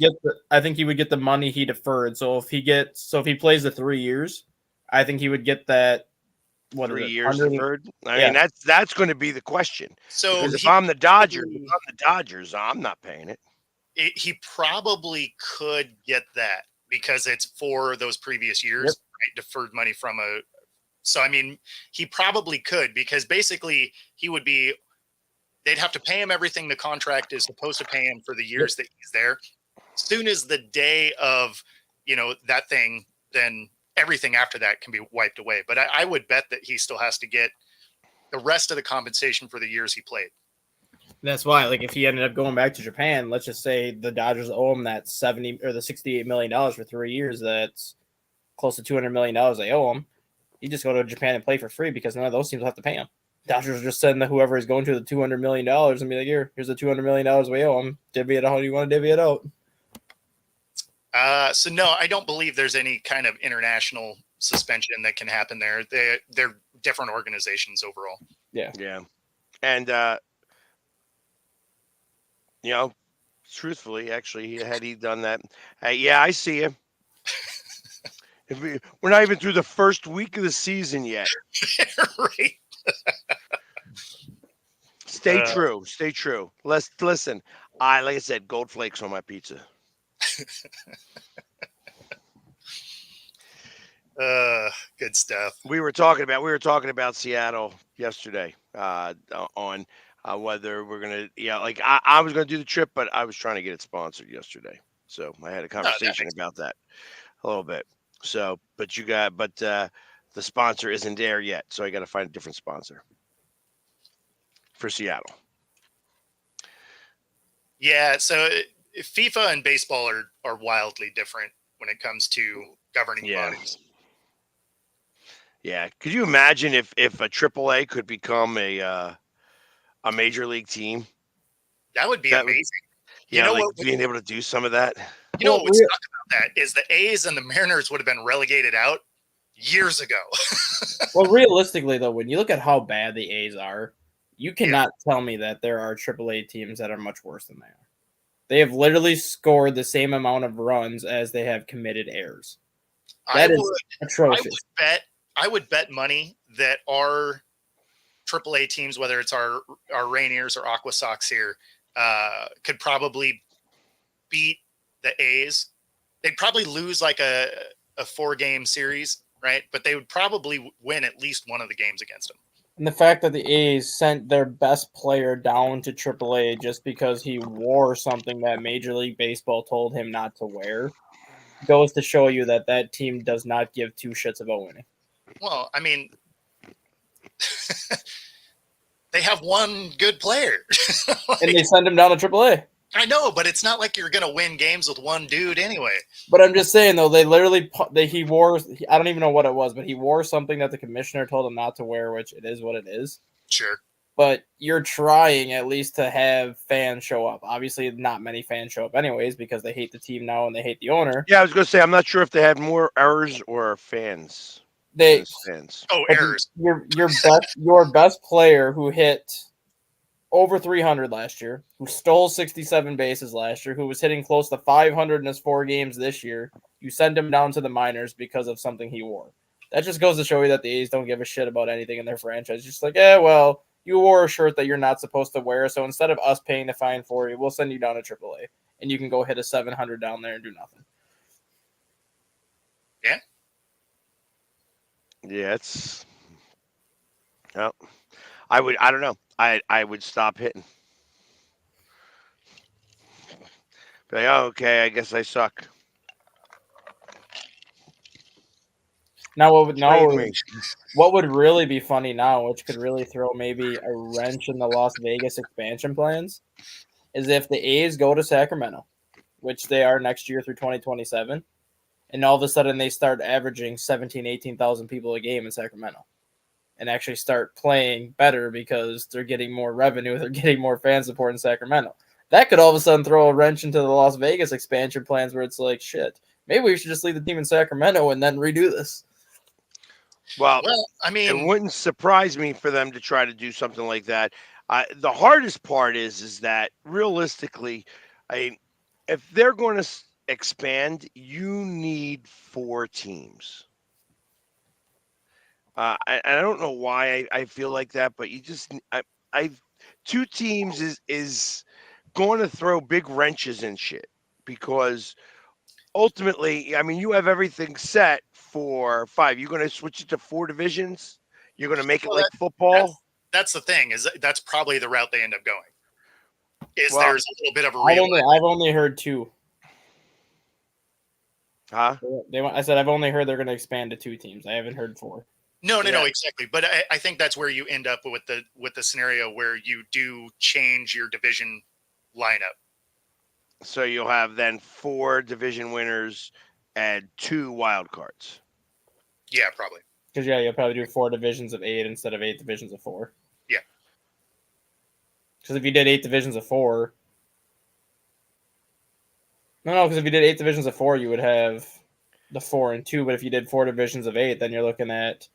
get the money he deferred. So if he plays the 3 years, I think he would get that. What
3 years deferred? I mean, that's going to be the question.
So
because if I'm the Dodgers, I'm not paying it.
He probably could get that because it's for those previous years, right? Deferred money from a. So I mean, he probably could because basically they'd have to pay him everything the contract is supposed to pay him for the years that he's there. As soon as the day of, that thing, then everything after that can be wiped away. But I would bet that he still has to get the rest of the compensation for the years he played.
That's why, like, if he ended up going back to Japan, let's just say the Dodgers owe him that $70 or the $68 million for 3 years. That's close to $200 million they owe him. You just go to Japan and play for free because none of those teams will have to pay him. Dodgers are just sending whoever is going to the $200 million and be like, here's the $200 million we owe him. Divvy it out how you want to divvy it out.
So no, I don't believe there's any kind of international suspension that can happen there. They're different organizations overall.
Yeah. And, truthfully, actually, had he done that, I see him. We're not even through the first week of the season yet.
Right.
Stay true. Listen. Like I said, gold flakes on my pizza.
Good stuff.
We were talking about Seattle yesterday on whether we're gonna I was gonna do the trip, but I was trying to get it sponsored yesterday, so I had a conversation about that a little bit. So, but the sponsor isn't there yet, so I got to find a different sponsor for Seattle.
Yeah, so FIFA and baseball are wildly different when it comes to governing bodies.
Yeah, could you imagine if a AAA could become a major league team?
That would be amazing.
Being able to do some of that.
What would suck about that is the A's and the Mariners would have been relegated out years ago.
Well, realistically, though, when you look at how bad the A's are, You cannot tell me that there are AAA teams that are much worse than they are. They have literally scored the same amount of runs as they have committed errors. That is atrocious.
I would bet money that our AAA teams, whether it's our Rainiers or Aqua Sox here, could probably beat the A's. They'd probably lose like a 4-game series, right? But they would probably win at least one of the games against them.
And the fact that the A's sent their best player down to AAA just because he wore something that Major League Baseball told him not to wear goes to show you that that team does not give two shits about winning.
Well, I mean, they have one good player.
And they send him down to AAA.
I know, but it's not like you're going to win games with one dude anyway.
But I'm just saying, though, they literally he wore. I don't even know what it was, but he wore something that the commissioner told him not to wear, which it is what it is.
Sure.
But you're trying at least to have fans show up. Obviously, not many fans show up anyways because they hate the team now and they hate the owner.
Yeah, I was going to say, I'm not sure if they had more errors or fans.
Fans.
Oh, errors.
Your best player who hit over 300 last year, who stole 67 bases last year, who was hitting close to 500 in his 4 games this year, you send him down to the minors because of something he wore. That just goes to show you that the A's don't give a shit about anything in their franchise. Just like, well, you wore a shirt that you're not supposed to wear, so instead of us paying the fine for you, we'll send you down to AAA, and you can go hit a 700 down there and do nothing.
Yeah.
Yeah, it's... Oh, I don't know. I would stop hitting. Be like, oh, okay, I guess I suck.
Now, what would really be funny now, which could really throw maybe a wrench in the Las Vegas expansion plans, is if the A's go to Sacramento, which they are next year through 2027, and all of a sudden they start averaging 17,000, 18,000 people a game in Sacramento and actually start playing better because they're getting more revenue, they're getting more fan support in Sacramento. That could all of a sudden throw a wrench into the Las Vegas expansion plans where it's like, shit, maybe we should just leave the team in Sacramento and then redo this.
Well,
I mean,
it wouldn't surprise me for them to try to do something like that. The hardest part is that realistically, if they're going to expand, you need 4 teams. I don't know why I feel like that, but you just 2 teams is going to throw big wrenches in shit because ultimately, I mean, you have everything set for 5. You're going to switch it to 4 divisions. You're going to make it like football.
That's the thing is that's probably the route they end up going. There's a little bit of a
I've only heard 2.
Huh?
I said I've only heard they're going to expand to 2 teams. I haven't heard 4.
No, exactly. But I think that's where you end up with the scenario where you do change your division lineup.
So you'll have then 4 division winners and 2 wild cards.
Yeah, probably.
Because you'll probably do 4 divisions of 8 instead of 8 divisions of 4.
Yeah.
Because if you did 8 divisions of 4, because if you did 8 divisions of 4, you would have the 4 and 2. But if you did 4 divisions of 8, then you're looking at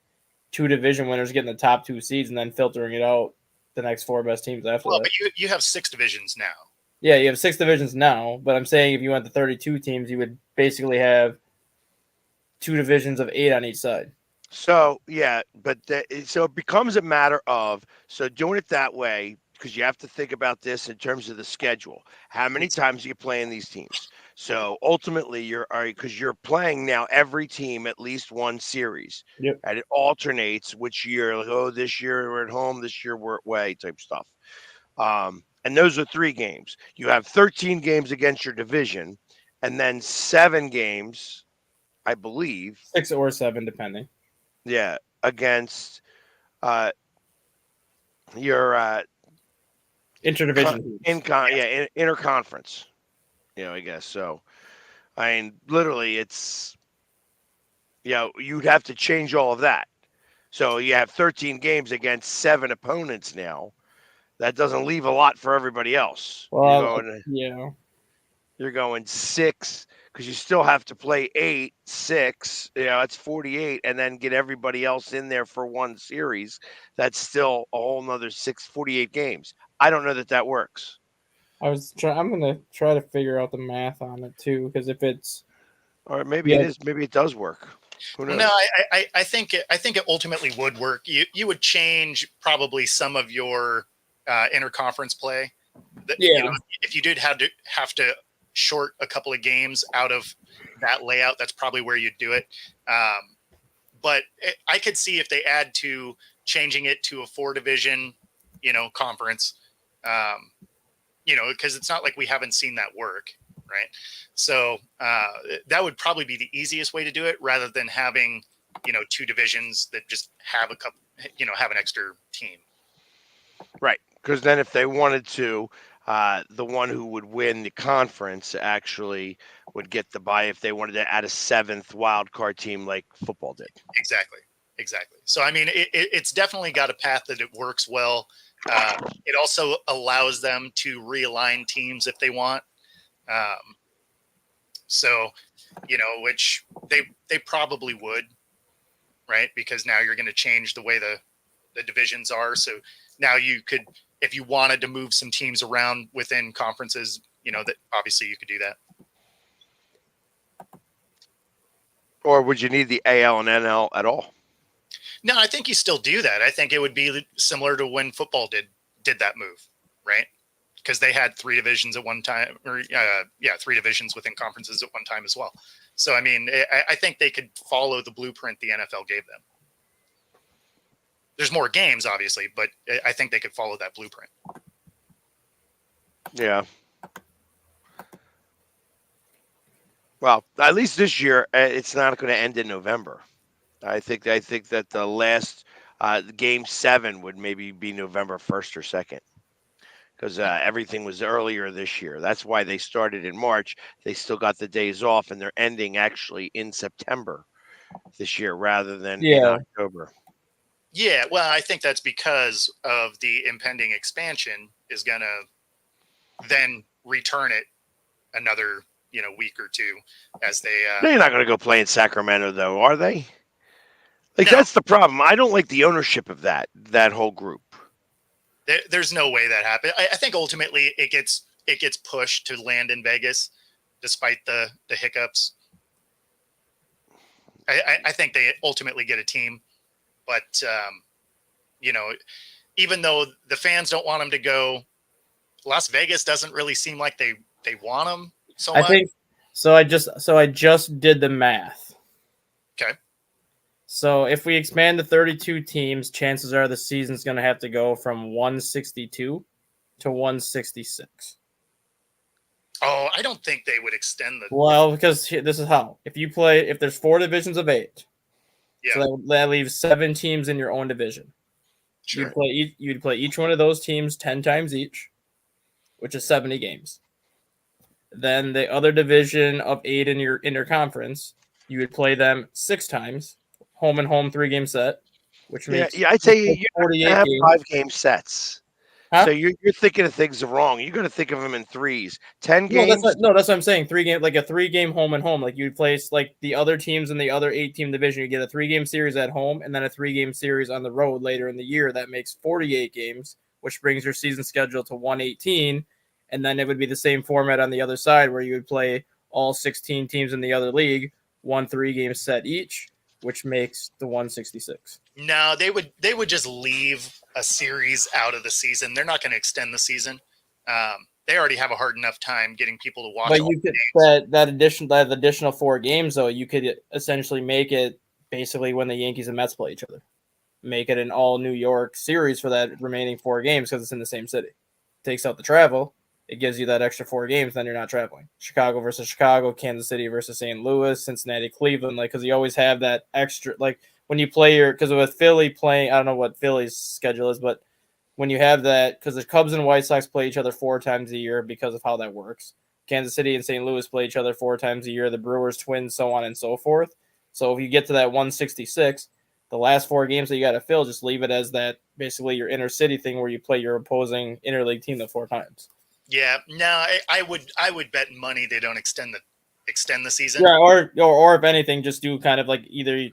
2 division winners getting the top 2 seeds and then filtering it out the next 4 best teams after that.
But you have 6 divisions now.
Yeah, you have 6 divisions now, but I'm saying if you went to 32 teams, you would basically have 2 divisions of 8 on each side.
So, yeah, but so it becomes a matter of, doing it that way, because you have to think about this in terms of the schedule. How many times are you playing these teams? So ultimately, because you're playing now every team at least 1 series.
Yep.
And it alternates which year, like, this year we're at home, this year we're away type stuff. And those are 3 games. You have 13 games against your division, and then 7 games, I believe.
6 or 7, depending.
Yeah, against your
interdivision.
Interconference. I guess so. I mean, literally, it's you'd have to change all of that. So you have 13 games against 7 opponents now. That doesn't leave a lot for everybody else.
Well, yeah.
You're going 6 because you still have to play 8, 6. It's 48, and then get everybody else in there for one series. That's still a whole nother 48 games. I don't know that works.
I'm gonna try to figure out the math on it too, because if it's
Or maybe it is. Maybe it does work. Who knows?
No, I think it ultimately would work. You would change probably some of your interconference play. If you did have to short a couple of games out of that layout, that's probably where you'd do it. But I could see if they add to changing it to a 4-division, conference, because it's not like we haven't seen that work. Right. So that would probably be the easiest way to do it rather than having, 2 divisions that just have a couple, have an extra team.
Right. Because then if they wanted to, the one who would win the conference actually would get the bye if they wanted to add a 7th wild card team like football did.
Exactly. So, I mean, it's definitely got a path that it works well. It also allows them to realign teams if they want. So, which they probably would, right? Because now you're going to change the way the divisions are. So now you could, if you wanted to move some teams around within conferences, that obviously you could do that.
Or would you need the AL and NL at all?
No, I think you still do that. I think it would be similar to when football did that move, right? Because they had 3 divisions at one time, or 3 divisions within conferences at one time as well. So, I mean, I think they could follow the blueprint the NFL gave them. There's more games, obviously, but I think they could follow that blueprint.
Yeah. Well, at least this year, it's not going to end in November. I think that the last game 7 would maybe be November 1st or 2nd. Because everything was earlier this year. That's why they started in March. They still got the days off, and they're ending actually in September this year rather than in October.
Yeah, well, I think that's because of the impending expansion is going to then return it another, week or two as they...
They're not going to go play in Sacramento, though, are they? Like,
No.
That's the problem. I don't like the ownership of that whole group.
There's no way that happened. I think ultimately it gets pushed to land in Vegas, despite the hiccups. I think they ultimately get a team, but even though the fans don't want them to go, Las Vegas doesn't really seem like they want them so much.
I think so. I just did the math.
Okay.
So if we expand to 32 teams, chances are the season's going to have to go from 162 to 166.
Oh, I don't think they would extend the...
Well, because this is how. If there's 4 divisions of 8, so that leaves 7 teams in your own division.
Sure.
You'd play each one of those teams 10 times each, which is 70 games. Then the other division of 8 in your conference, you would play them 6 times. Home and home 3-game set, which makes
I'd say you
48
have
games.
5-game sets.
Huh?
So you're thinking of things wrong. You're going to think of them in 3s. 10 games.
That's what I'm saying. 3-game, like a 3-game home and home. Like you'd place like the other teams in the other 8-team division. You get a 3-game series at home and then a 3-game series on the road later in the year. That makes 48 games, which brings your season schedule to 118. And then it would be the same format on the other side where you would play all 16 teams in the other league, 1 3-game set each, which makes the 166.
No, they would just leave a series out of the season. They're not going to extend the season. They already have a hard enough time getting people to watch.
But you could that additional 4 games though, you could essentially make it basically when the Yankees and Mets play each other. Make it an all New York series for that remaining 4 games because it's in the same city. Takes out the travel. It gives you that extra 4 games, then you're not traveling. Chicago versus Chicago, Kansas City versus St. Louis, Cincinnati, Cleveland, because you always have that extra, when you play because with Philly playing, I don't know what Philly's schedule is, but when you have that, because the Cubs and White Sox play each other 4 times a year because of how that works. Kansas City and St. Louis play each other 4 times a year, the Brewers, Twins, so on and so forth. So if you get to that 166, the last 4 games that you got to fill, just leave it as that basically your inner city thing where you play your opposing interleague team the 4 times.
Yeah, no, I would bet money they don't extend the season.
Yeah, or if anything, just do kind of like either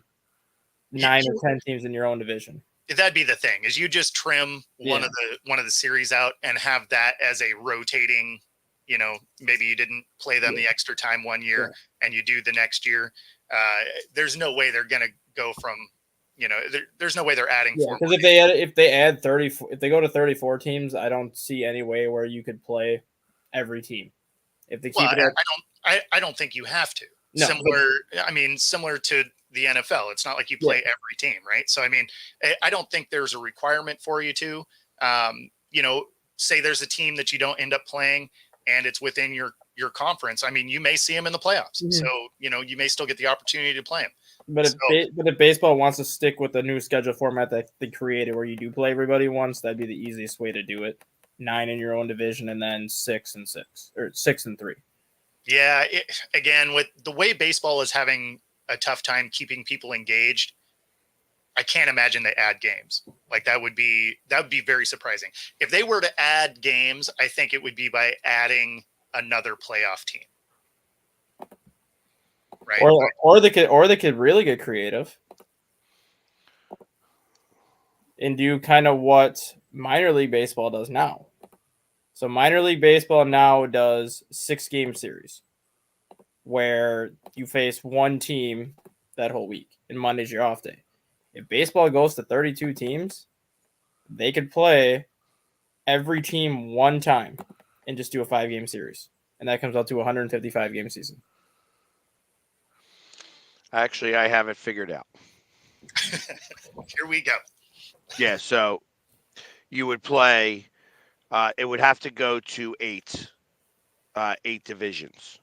9 or
You-
10 teams in your own division.
That'd be the thing, is you just trim one
Yeah.
of the series out and have that as a rotating, maybe you didn't play them the extra time one year and you do the next year. There's no way they're going to go from, there's no way they're adding
Yeah,
four
because
more
if they add 30, if they go to 34 teams, I don't see any way where you could play every team. If they keep
Well,
it at,
I don't think you have to.
No,
Similar to the NFL. It's not like you play every team, right? So, I mean, I don't think there's a requirement for you to, say there's a team that you don't end up playing and it's within your conference. I mean, you may see them in the playoffs.
Mhm.
So, you may still get the opportunity to play them.
but if baseball wants to stick with the new schedule format that they created, where you do play everybody once, that'd be the easiest way to do it. 9 in your own division, and then 6 and 6, or 6 and 3.
Yeah. Again, with the way baseball is having a tough time keeping people engaged, I can't imagine they add games. Like that would be very surprising. If they were to add games, I think it would be by adding another playoff team. Right.
Or they could really get creative and do kind of what minor league baseball does now. So minor league baseball now does 6-game series where you face one team that whole week, and Monday's your off day. If baseball goes to 32 teams, they could play every team one time and just do a 5-game series, and that comes out to a 155-game season.
Actually, I have it figured out.
Here we go.
Yeah, so you would play. It would have to go to 8 divisions.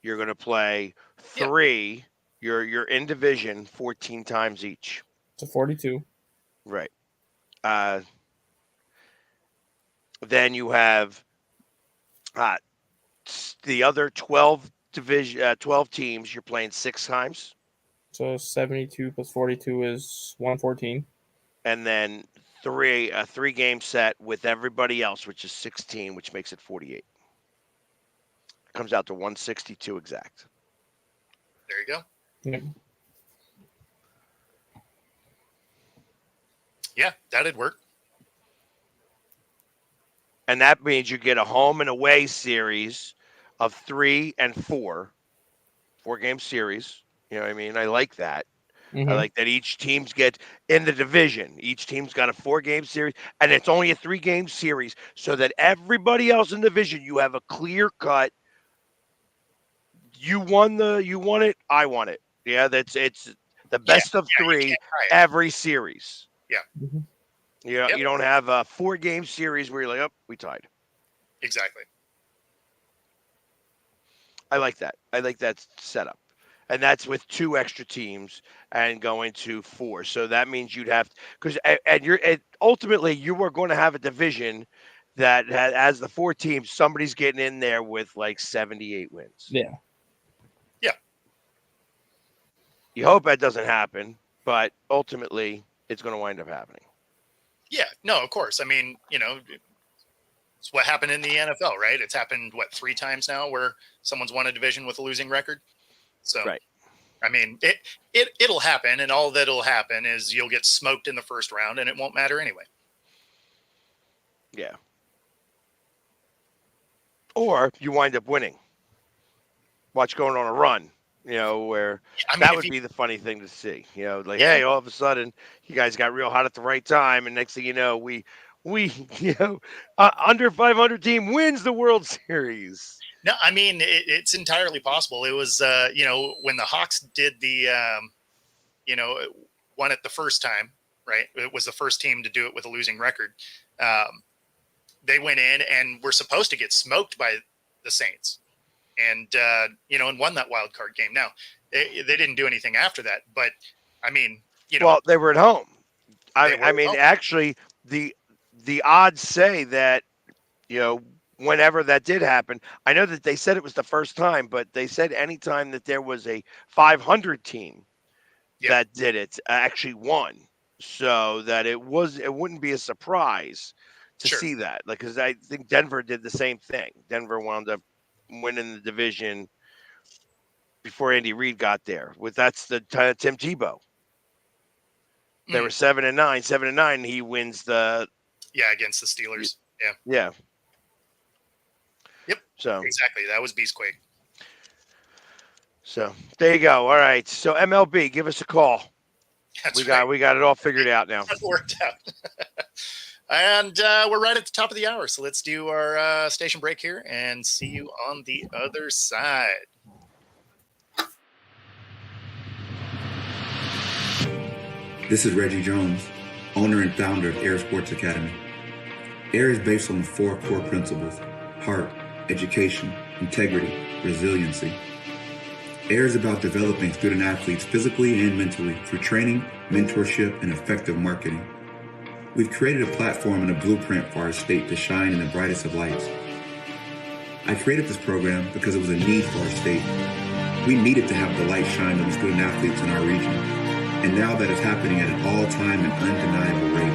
You're going to play 3. You're in division 14 times each.
So 42.
Right. Then you have the other 12 teams. You're playing 6 times,
So 72 plus 42 is 114.
and then a 3-game set with everybody else, which is 16, which makes it 48. Comes out to 162 exact.
There you go.
Yep.
Yeah, that'd work.
And that means you get a home and away series of 3 and 4-game series. You know what I mean? I like that.
Mhm.
I like that each team's get in the division. Each team's got a 4-game series, and it's only a 3-game series, so that everybody else in the division, you have a clear cut. You won it. I won it. Yeah, it's the best of 3 every series.
Yeah.
Mhm.
Yeah, you don't have a 4-game series where you're like, oh, we tied.
Exactly.
I like that. I like that setup. And that's with 2 extra teams and going to 4. So that means you'd have, because ultimately you are going to have a division that has the 4 teams. Somebody's getting in there with like 78 wins.
Yeah.
Yeah.
You hope that doesn't happen, but ultimately it's going to wind up happening.
Yeah. No, of course. I mean, it's what happened in the NFL, right? It's happened 3 times now where someone's won a division with a losing record. So,
right.
I mean, it'll happen, and all that'll happen is you'll get smoked in the first round, and it won't matter anyway.
Yeah. Or you wind up winning. Watch going on a run, where that would be the funny thing to see. Like, hey, all of a sudden you guys got real hot at the right time, and next thing you know, we under 500 team wins the World Series.
No, I mean, it's entirely possible. It was, when the Hawks did the, won it the first time, right? It was the first team to do it with a losing record. They went in and were supposed to get smoked by the Saints and won that wild card game. Now, they didn't do anything after that, but I mean,
well, they were at home. I mean, actually, the odds say that, whenever that did happen, I know that they said it was the first time, but they said anytime that there was a 500 team that did it actually won, so that it wouldn't be a surprise to
Sure.
see that. Like, because I think Denver did the same thing. Denver wound up winning the division before Andy Reid got there. That's the Tim Tebow. They were 7-9, 7-9. And he wins the
against the Steelers. Yeah.
yeah.
Yep.
So
Exactly. That was Beastquake.
So there you go. All right. So MLB, give us a call.
That's
we
right.
got it all figured out now.
That worked out. And we're right at the top of the hour. So let's do our station break here and see you on the other side.
This is Reggie Jones, owner and founder of Air Sports Academy. Air is based on the 4 core principles: heart, education, integrity, resiliency. Air is about developing student athletes physically and mentally through training, mentorship, and effective marketing. We've created a platform and a blueprint for our state to shine in the brightest of lights. I created this program because it was a need for our state. We needed to have the light shine on the student athletes in our region, and now that is happening at an all-time and undeniable rate.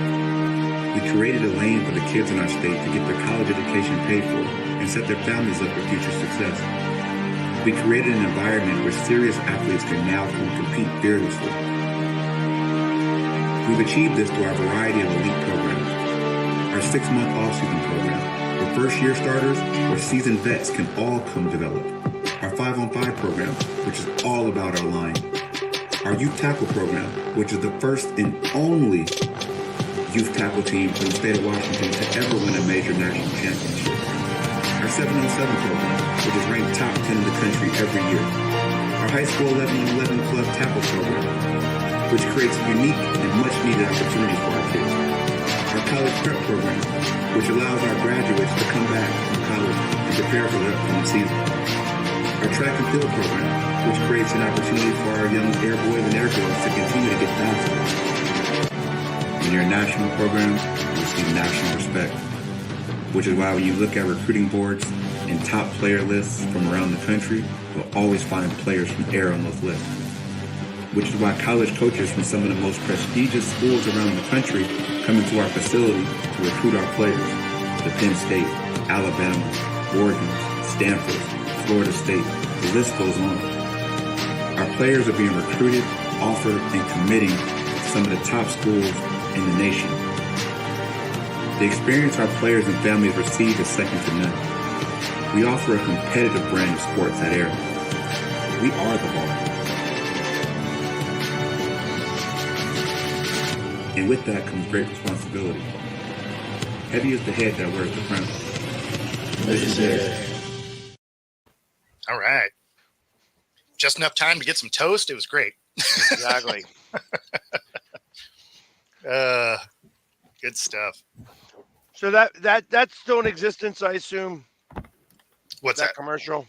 We created a lane for the kids in our state to get their college education paid for and set their families up for future success. We created an environment where serious athletes can now come compete fearlessly. We've achieved this through our variety of elite programs. Our 6-month off-season program, where first-year starters or seasoned vets can all come develop. Our 5-on-5 program, which is all about our line. Our youth tackle program, which is the first and only youth tackle team from the state of Washington to ever win a major national championship. Our 7-on-7 program, which is ranked top 10 in the country every year. Our high school 11-on-11 club tackle program, which creates a unique and much-needed opportunity for our kids. Our college prep program, which allows our graduates to come back from college and prepare for the upcoming season. Our track and field program, which creates an opportunity for our young air boys and air girls to continue to get faster. When you're a national program, you receive national respect, which is why when you look at recruiting boards and top player lists from around the country, you'll always find players from Air on those lists. Which is why college coaches from some of the most prestigious schools around the country come into our facility to recruit our players. The Penn State, Alabama, Oregon, Stanford, Florida State, the list goes on. Our players are being recruited, offered, and committing to some of the top schools in the nation. The experience our players and families receive is second to none. We offer a competitive brand of sports at Air. We are the ball. And with that comes great responsibility. Heavy is the head that wears the crown. This is Air.
All right. Just enough time to get some toast. It was great.
Exactly.
Good stuff.
So that's still in existence, I assume.
What's that?
Commercial?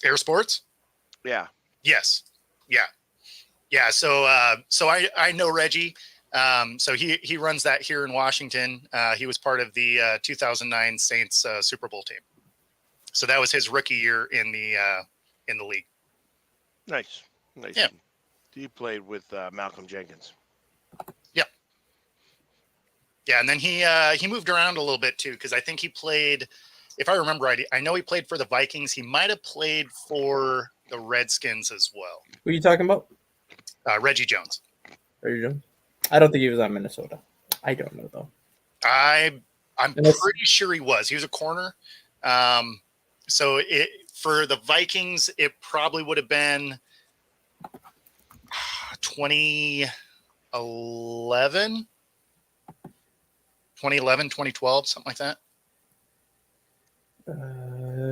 Air Sports?
Yeah.
Yes. Yeah. So I know Reggie. So he runs that here in Washington. He was part of the 2009 Saints Super Bowl team. So that was his rookie year in the league.
Nice.
Yeah.
He played with Malcolm Jenkins.
Yeah, and then he moved around a little bit too, because I think he played, if I remember right, I know he played for the Vikings. He might have played for the Redskins as well.
Who are you talking about?
Reggie Jones.
Reggie Jones? I don't think he was on Minnesota. I don't know though.
I'm pretty sure he was. He was a corner. So for the Vikings, it probably would have been 2011, 2012, something like that.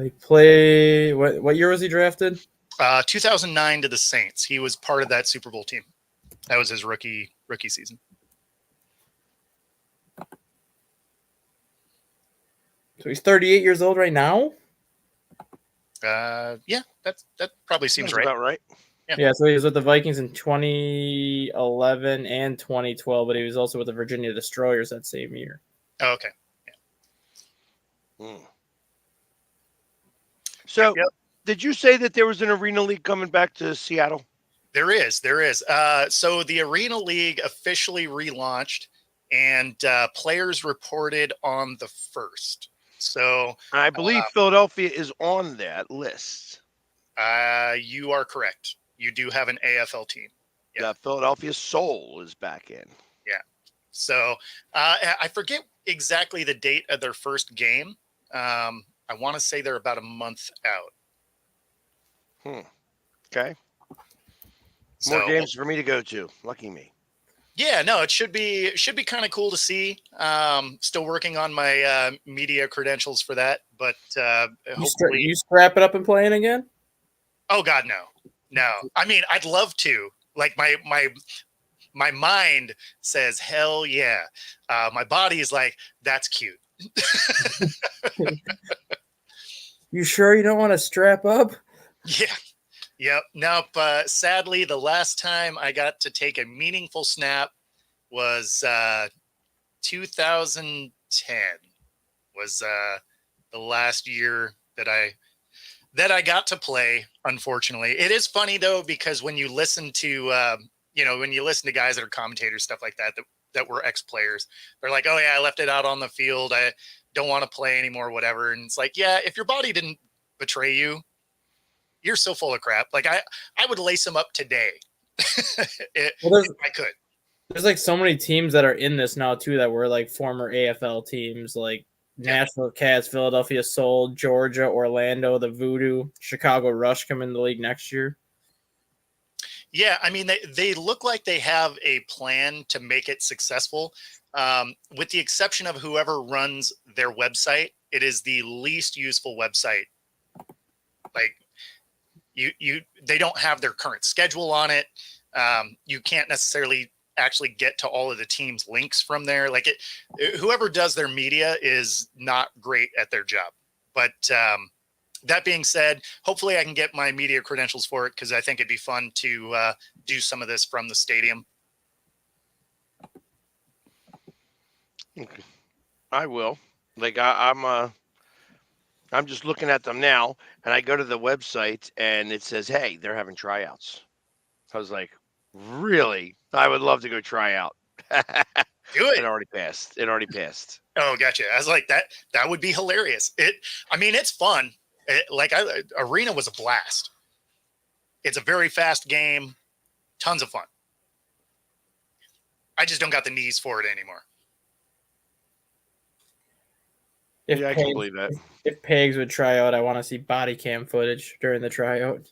He played. What year was he drafted?
2009 to the Saints. He was part of that Super Bowl team. That was his rookie season.
So he's 38 years old right now?
Yeah, that probably seems
That's
right.
about right.
Yeah, so he was with the Vikings in 2011 and 2012, but he was also with the Virginia Destroyers that same year.
Oh, okay.
So,
Yep.
Did you say that there was an Arena League coming back to Seattle?
There is. So the Arena League officially relaunched and players reported on the 1st. So
And I believe Philadelphia is on that list.
you are correct. You do have an AFL team. Yeah.
The Philadelphia Soul is back in.
Yeah. So I forget exactly the date of their first game. I want to say they're about a month out.
Okay.
So,
More games for me to go to. Lucky me.
Yeah, no, it should be kind of cool to see. Still working on my media credentials for that, but hopefully.
You strap it up and playing again?
Oh God, no. I mean, I'd love to. Like my mind says, hell yeah. My body is like, that's cute.
You sure you don't want to strap up?
Yeah. Yep. Nope. Sadly, the last time I got to take a meaningful snap was 2010. Was the last year that I got to play. Unfortunately, it is funny though, because when you listen to when you listen to guys that are commentators, stuff like that were ex-players, they're like, oh yeah, I left it out on the field. I don't want to play anymore, whatever. And it's like, yeah, if your body didn't betray you, you're so full of crap. Like I would lace them up today if I could.
There's like so many teams that are in this now too that were like former AFL teams, like Nashville Cats, Philadelphia Soul, Georgia, Orlando, the Voodoo, Chicago Rush come in the league next year.
Yeah, I mean they look like they have a plan to make it successful. With the exception of whoever runs their website, it is the least useful website. Like they don't have their current schedule on it. You can't necessarily actually get to all of the team's links from there. Like whoever does their media is not great at their job. But that being said, hopefully I can get my media credentials for it, because I think it'd be fun to do some of this from the stadium.
I will. Like I'm just looking at them now, and I go to the website, and it says, "Hey, they're having tryouts." I was like, "Really? I would love to go try out."
Do it.
It already passed.
Oh, gotcha. I was like, that would be hilarious. It's fun. Arena was a blast. It's a very fast game. Tons of fun. I just don't got the knees for it anymore.
I can believe that.
If Pigs would try out, I want to see body cam footage during the tryout.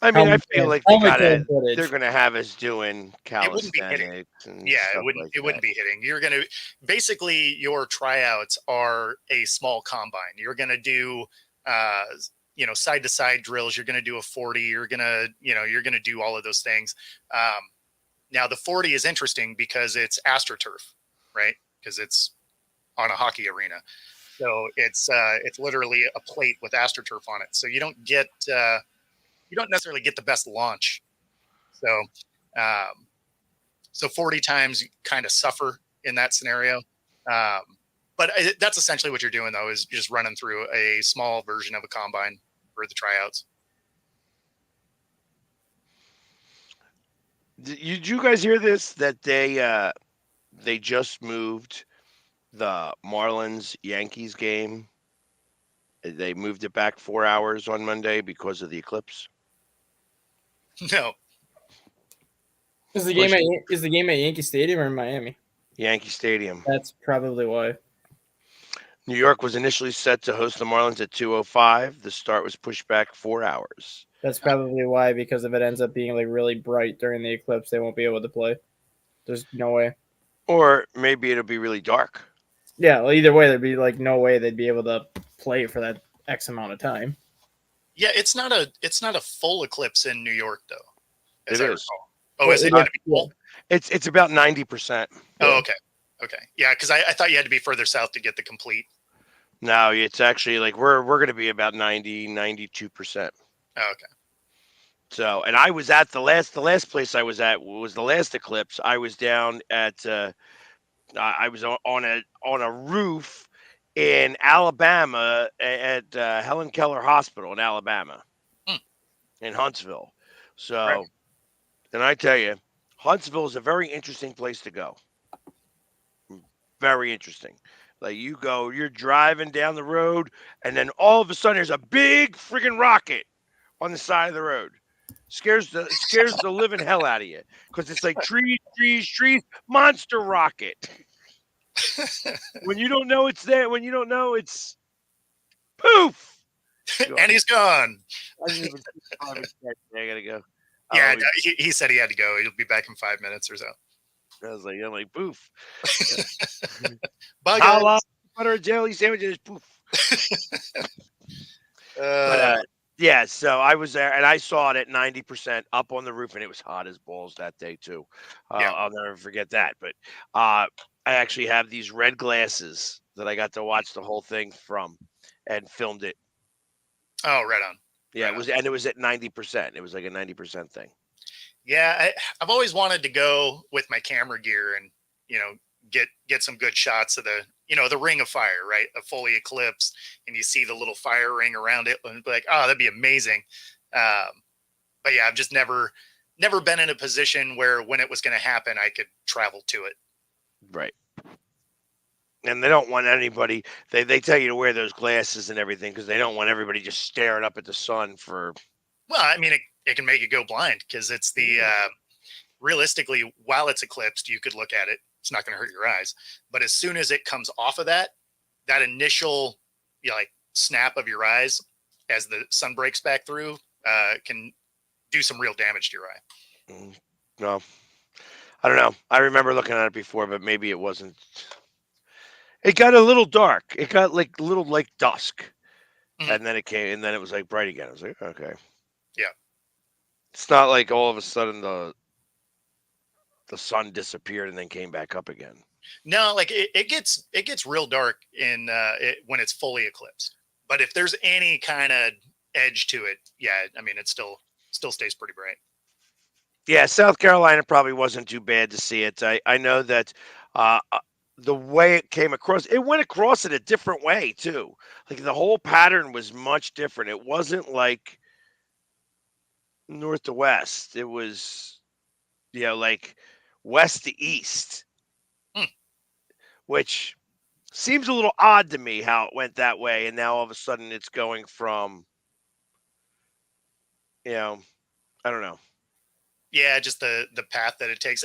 I mean, I feel like they're going to have us doing calisthenics.
It wouldn't be hitting. You're going to basically, your tryouts are a small combine. You're going to do, side to side drills. You're going to do a 40. You're going to do all of those things. Now the 40 is interesting because it's AstroTurf, right? Because it's on a hockey arena. So it's literally a plate with AstroTurf on it. So you don't necessarily get the best launch. So 40 times you kind of suffer in that scenario. But that's essentially what you're doing, though, is just running through a small version of a combine for the tryouts.
Did you guys hear this? That they just moved the Marlins-Yankees game. They moved it back 4 hours on Monday because of the eclipse.
No.
Is the game at Yankee Stadium or in Miami?
Yankee Stadium.
That's probably why.
New York was initially set to host the Marlins at 2:05. The start was pushed back 4 hours.
That's probably why, because if it ends up being like really bright during the eclipse, they won't be able to play. There's no way. Or
maybe it'll be really dark.
Yeah, well, either way, there'd be like no way they'd be able to play for that X amount of time.
Yeah, it's not a full eclipse in New York though.
It is.
Oh, is it going to be full?
It's about 90%.
Oh, okay. Yeah, because I thought you had to be further south to get the complete.
No, it's actually like we're going to be about 92%.
Oh, okay.
So, and I was at the last place I was at was the last eclipse. I was down at I was on a roof in Alabama at Helen Keller Hospital in Alabama, in Huntsville. So, And I tell you, Huntsville is a very interesting place to go. Very interesting. Like you're driving down the road, and then all of a sudden there's a big freaking rocket on the side of the road. Scares the living hell out of you because it's like trees, trees, trees, monster rocket. When you don't know it's there, when you don't know it's poof.
And he's gone.
I didn't even see the private jet. I gotta go.
Yeah,
Oh,
no, he said he had to go. He'll be back in 5 minutes or so.
I'm like, poof.
Bye,
How long?
guys.
Butter and jelly sandwiches, poof. But
Uh,
yeah, so I was there and I saw it at 90% up on the roof, and it was hot as balls that day too.
Yeah.
I'll never forget that. But I actually have these red glasses that I got to watch the whole thing from and filmed it.
oh, right on.
Yeah,
Right
it was at 90%. It was like a 90% thing.
Yeah, I've always wanted to go with my camera gear and get some good shots of the ring of fire, right? A fully eclipsed, and you see the little fire ring around it, and be like, oh, that'd be amazing. But yeah, I've just never been in a position where when it was going to happen, I could travel to it.
Right. And they don't want anybody. They tell you to wear those glasses and everything because they don't want everybody just staring up at the sun for.
Well, I mean, it can make you go blind because it's the realistically, while it's eclipsed, you could look at it. It's not going to hurt your eyes. But as soon as it comes off of that initial like snap of your eyes as the sun breaks back through can do some real damage to your eye.
No, I don't know. I remember looking at it before, but maybe it wasn't. It got a little dark. It got like a little like dusk, and then it was like bright again. I was like, okay,
yeah.
It's not like all of a sudden the sun disappeared and then came back up again.
No, like it gets real dark in when it's fully eclipsed. But if there's any kind of edge to it, yeah, I mean, it still stays pretty bright.
Yeah, South Carolina probably wasn't too bad to see it. I know that the way it came across, it went across in a different way too. Like the whole pattern was much different. It wasn't like north to west. It was, like west to east, which seems a little odd to me how it went that way. And now all of a sudden it's going from, I don't know.
Yeah, just the path that it takes.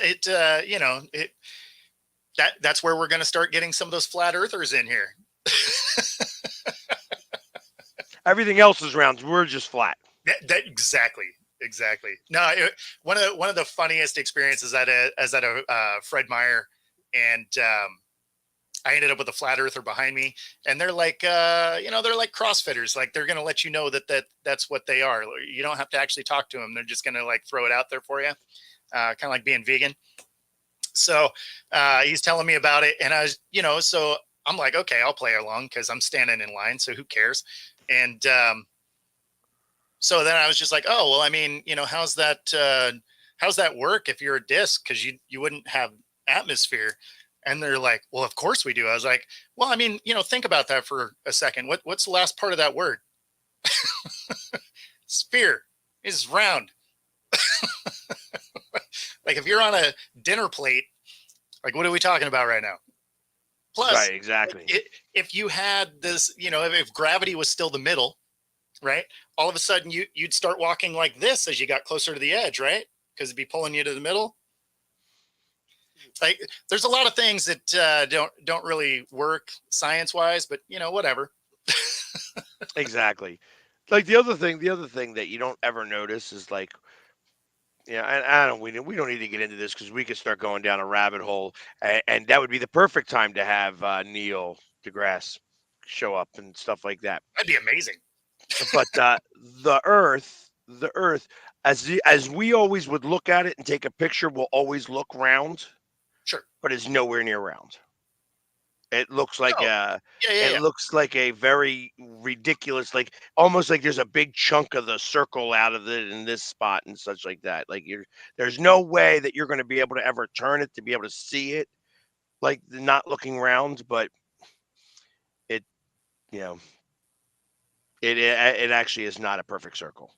That's where we're going to start getting some of those flat earthers in here.
Everything else is round. We're just flat.
Exactly. No, one of the funniest experiences at a Fred Meyer, and I ended up with a flat earther behind me, and they're like, they're like CrossFitters. Like they're going to let you know that's what they are. You don't have to actually talk to them. They're just going to like throw it out there for you. Kind of like being vegan. So he's telling me about it, and I was, so I'm like, okay, I'll play along because I'm standing in line. So who cares? And so then I was just like, oh, well, I mean, how's that work if you're a disc? Because you wouldn't have atmosphere. And they're like, well, of course we do. I was like, well, I mean, think about that for a second. What's the last part of that word? Sphere is round. Like if you're on a dinner plate, like what are we talking about right now? Plus,
right, exactly.
If you had this, if gravity was still the middle, right? All of a sudden you'd start walking like this as you got closer to the edge, right? Because it'd be pulling you to the middle. Like there's a lot of things that don't really work science-wise, but whatever.
Exactly. Like the other thing that you don't ever notice is like, and we don't need to get into this because we could start going down a rabbit hole, and that would be the perfect time to have Neil deGrasse show up and stuff like that.
That'd be amazing.
But the Earth, as we always would look at it and take a picture, will always look round.
Sure,
but it's nowhere near round. It looks like
it
looks like a very ridiculous, like almost like there's a big chunk of the circle out of it in this spot and such like that. Like there's no way that you're going to be able to ever turn it to be able to see it, like not looking round. But it actually is not a perfect circle.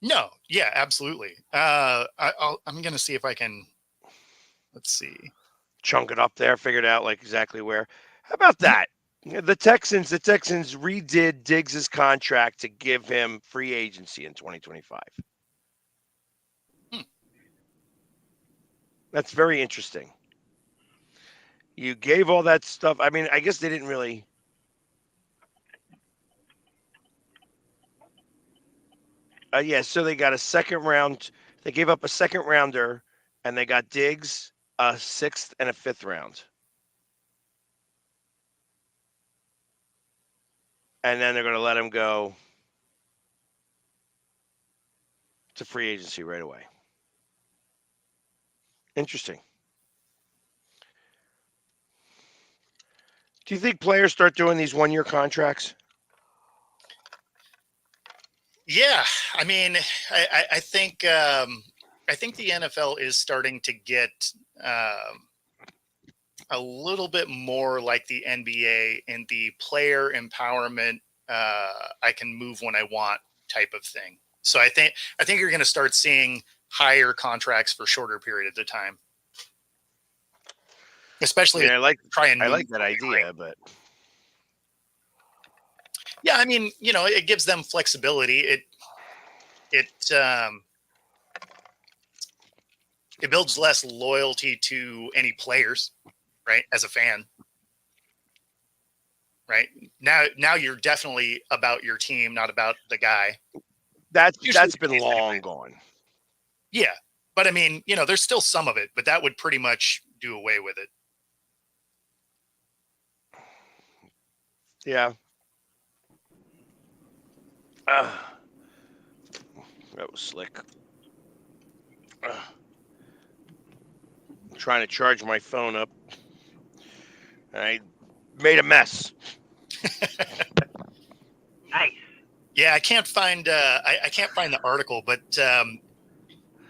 No, yeah, absolutely. I'm going to see if I can. Let's see.
chunk it up there, figured out like exactly where. How about that? Yeah, the Texans redid Diggs' contract to give him free agency in 2025.
Hmm.
That's very interesting. You gave all that stuff. I mean, I guess they didn't really. Yeah, so they got a second round. They gave up a second rounder, and they got Diggs, a sixth and a fifth round. And then they're going to let him go to free agency right away. Interesting. Do you think players start doing these 1-year contracts?
Yeah, I mean, I think the NFL is starting to get a little bit more like the NBA in the player empowerment. I can move when I want type of thing. So I think you're going to start seeing higher contracts for shorter periods of time, especially.
I like
move
that idea, but
yeah, I mean, it gives them flexibility. It builds less loyalty to any players, right? As a fan, right? Now you're definitely about your team, not about the guy.
that's
Usually
been long gone.
Yeah, but I mean, there's still some of it, but that would pretty much do away with it.
Yeah. That was slick. I'm trying to charge my phone up. I made a mess.
Nice.
Yeah, I can't find I can't find the article, but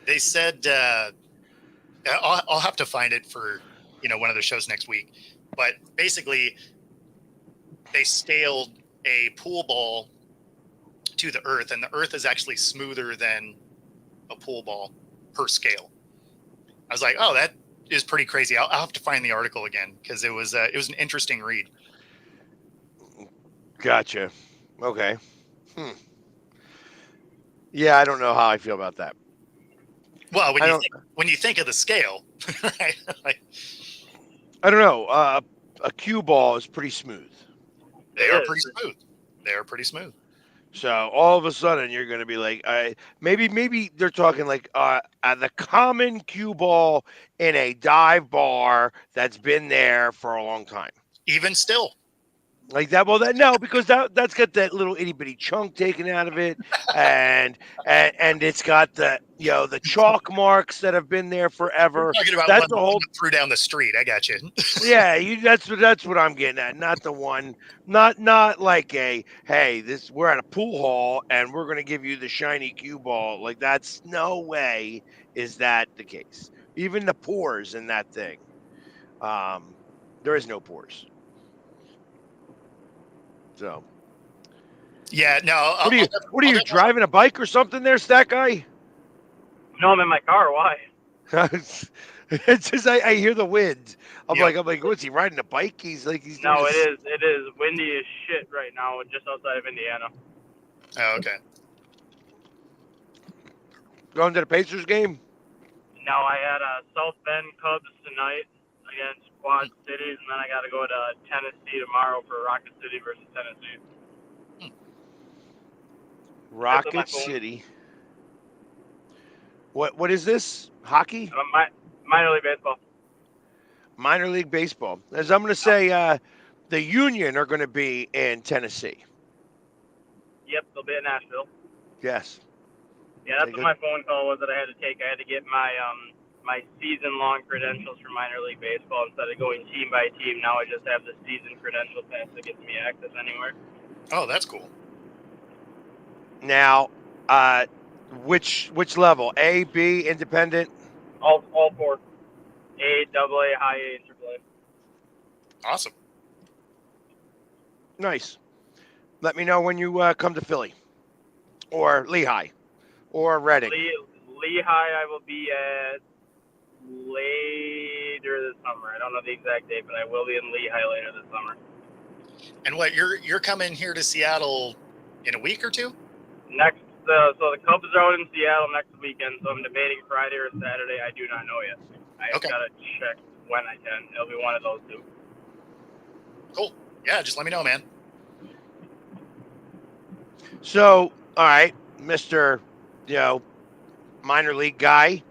they said I'll have to find it for one of the shows next week. But basically, they scaled a pool ball to the earth, and the earth is actually smoother than a pool ball per scale. I was like, oh, that is pretty crazy. I'll have to find the article again because it was an interesting read.
Gotcha. Okay. Yeah, I don't know how I feel about that.
Well, when you think of the scale, right?
I don't know. A cue ball is pretty smooth.
They are pretty smooth. They are pretty smooth.
So all of a sudden you're going to be like, maybe they're talking like the common cue ball in a dive bar that's been there for a long time.
Even still,
like that. Well, no, because that's got that little itty bitty chunk taken out of it, and it's got the the chalk marks that have been there forever.
You're talking about
that's
the whole through down the street. I got you.
Yeah, that's what I'm getting at. Not the one, not like we're at a pool hall and we're gonna give you the shiny cue ball. Like that's no way is that the case. Even the pores in that thing, there is no pores. So,
yeah, no.
What are you driving a bike or something there, Stat Guy?
No, I'm in my car. Why?
It's just I hear the wind. I'm like, what's he riding a bike? He's
No, it is windy as shit right now, just outside of Indiana.
Oh, okay.
Going to the Pacers game?
No, I had South Bend Cubs tonight against Quad Cities, and then I got to go to Tennessee tomorrow for Rocket City versus Tennessee.
Rocket City. What is this? Hockey?
Minor league baseball.
Minor league baseball. As I'm going to say, the Union are going to be in Tennessee.
Yep, they'll be in Nashville.
Yes.
Yeah, that's what my phone call was that I had to take. I had to get my my season-long credentials for minor league baseball instead of going team by team. Now I just have the season credential pass that gives me access anywhere.
Oh, that's cool.
Now, which level? A, B, independent?
All four. A, double A, high A, and triple A.
Awesome.
Nice. Let me know when you come to Philly or Lehigh or Reading.
Lehigh, I will be at late later this summer. I don't know the exact date, but I will be in Lehigh later this summer.
And what you're coming here to Seattle in a week or two?
Next, so the Cubs are out in Seattle next weekend, so I'm debating Friday or Saturday. I do not know yet. I
Okay.
gotta check when I can. It'll be one of those two.
Cool. Yeah, just let me know, man.
So, all right, Mr. Minor league guy,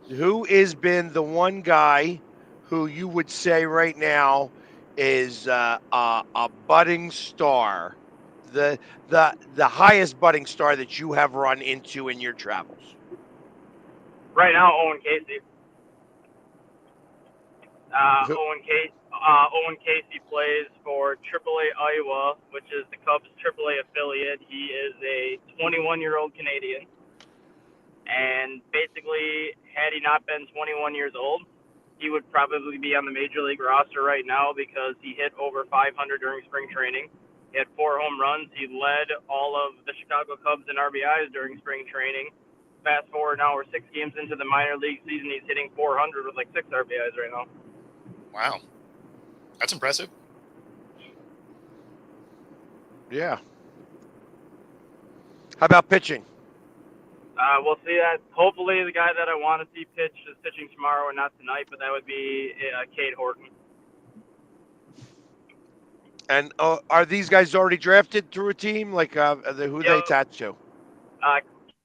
who has been the one guy who you would say right now is a budding star, the highest budding star that you have run into in your travels?
Right now, Owen Casey.
Who-
Owen Casey plays for AAA Iowa, which is the Cubs' AAA affiliate. He is a 21-year-old Canadian. And basically, had he not been 21 years old, he would probably be on the major league roster right now because he hit over 500 during spring training. He had 4 home runs. He led all of the Chicago Cubs in RBIs during spring training. Fast forward now, we're 6 games into the minor league season. He's hitting 400 with like 6 RBIs right now.
Wow. That's impressive.
Yeah. How about pitching?
We'll see that. Hopefully, the guy that I want to see pitch is pitching tomorrow and not tonight, but that would be Cade Horton.
And are these guys already drafted through a team? Like who they attached to?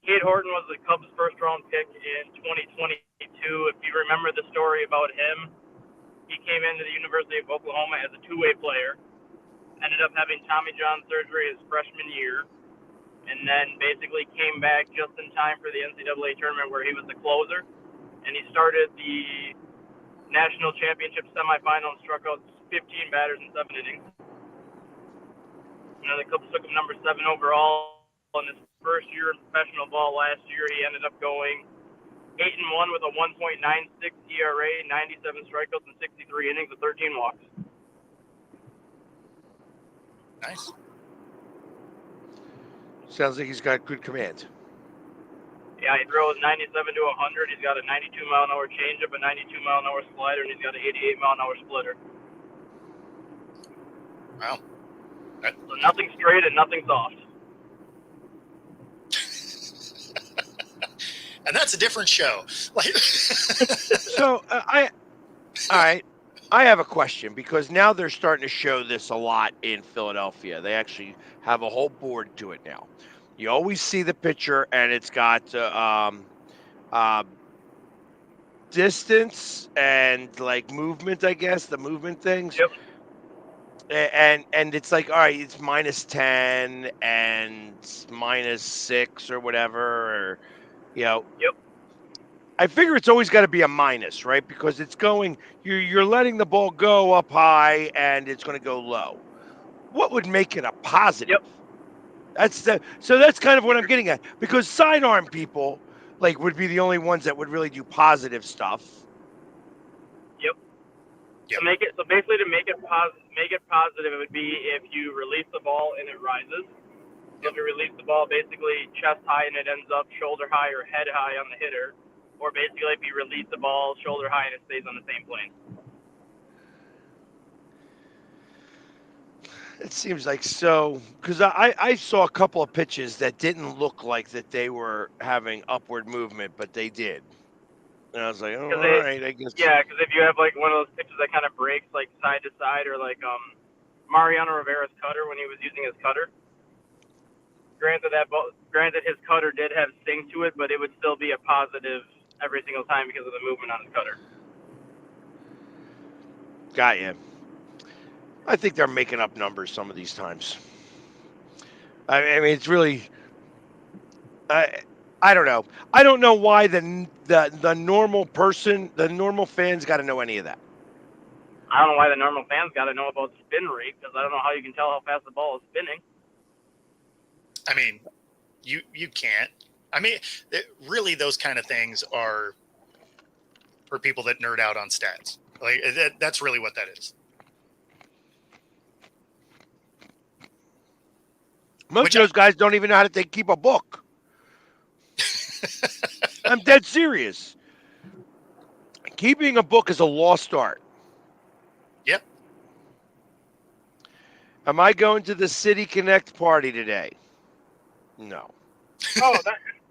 Cade Horton was the Cubs' first-round pick in 2022. If you remember the story about him, he came into the University of Oklahoma as a two-way player, ended up having Tommy John surgery his freshman year, and then basically came back just in time for the NCAA tournament where he was the closer, and he started the national championship semifinal and struck out 15 batters in 7 innings. And then the Cubs took him number 7 overall. In his first year in professional ball last year, he ended up going 8-1 with a 1.96 ERA, 97 strikeouts, and 63 innings with 13 walks.
Nice.
Sounds like he's got good command.
Yeah, he throws 97 to 100. He's got a 92-mile-an-hour changeup, a 92-mile-an-hour slider, and he's got an 88-mile-an-hour splitter.
Wow.
So nothing straight and nothing soft.
And that's a different show. Like,
So all right. I have a question because now they're starting to show this a lot in Philadelphia. They actually have a whole board to it now. You always see the picture and it's got distance and like movement, I guess, the movement things.
Yep.
And it's like, all right, it's -10 and -6 or whatever, or
Yep.
I figure it's always got to be a minus, right? Because it's going, you're letting the ball go up high and it's going to go low. What would make it a positive?
Yep.
So that's kind of what I'm getting at. Because sidearm people like would be the only ones that would really do positive stuff.
Yep.
Yep.
So basically, to make it positive, it would be if you release the ball and it rises. If you release the ball basically chest high and it ends up shoulder high or head high on the hitter, or basically if you release the ball shoulder high and it stays on the same plane.
It seems like so, because I saw a couple of pitches that didn't look like that they were having upward movement, but they did. And I was like, all right, I guess.
Yeah, because if you have like one of those pitches that kind of breaks like side to side, or like Mariano Rivera's cutter when he was using his cutter. Granted his cutter did have sting to it, but it would still be a positive every single time because of the movement on his cutter.
Got you. I think they're making up numbers some of these times. I mean, it's really. I don't know. I don't know why the normal person, the normal fans, got to know any of that.
I don't know why the normal fans got to know about spin rate, because I don't know how you can tell how fast the ball is spinning.
I mean, you can't. I mean, really, those kind of things are for people that nerd out on stats. Like that's really what that is.
Most of those guys don't even know how to keep a book. I'm dead serious. keeping a book is a lost art.
Yep.
Am I going to the City Connect party today? No.
Oh,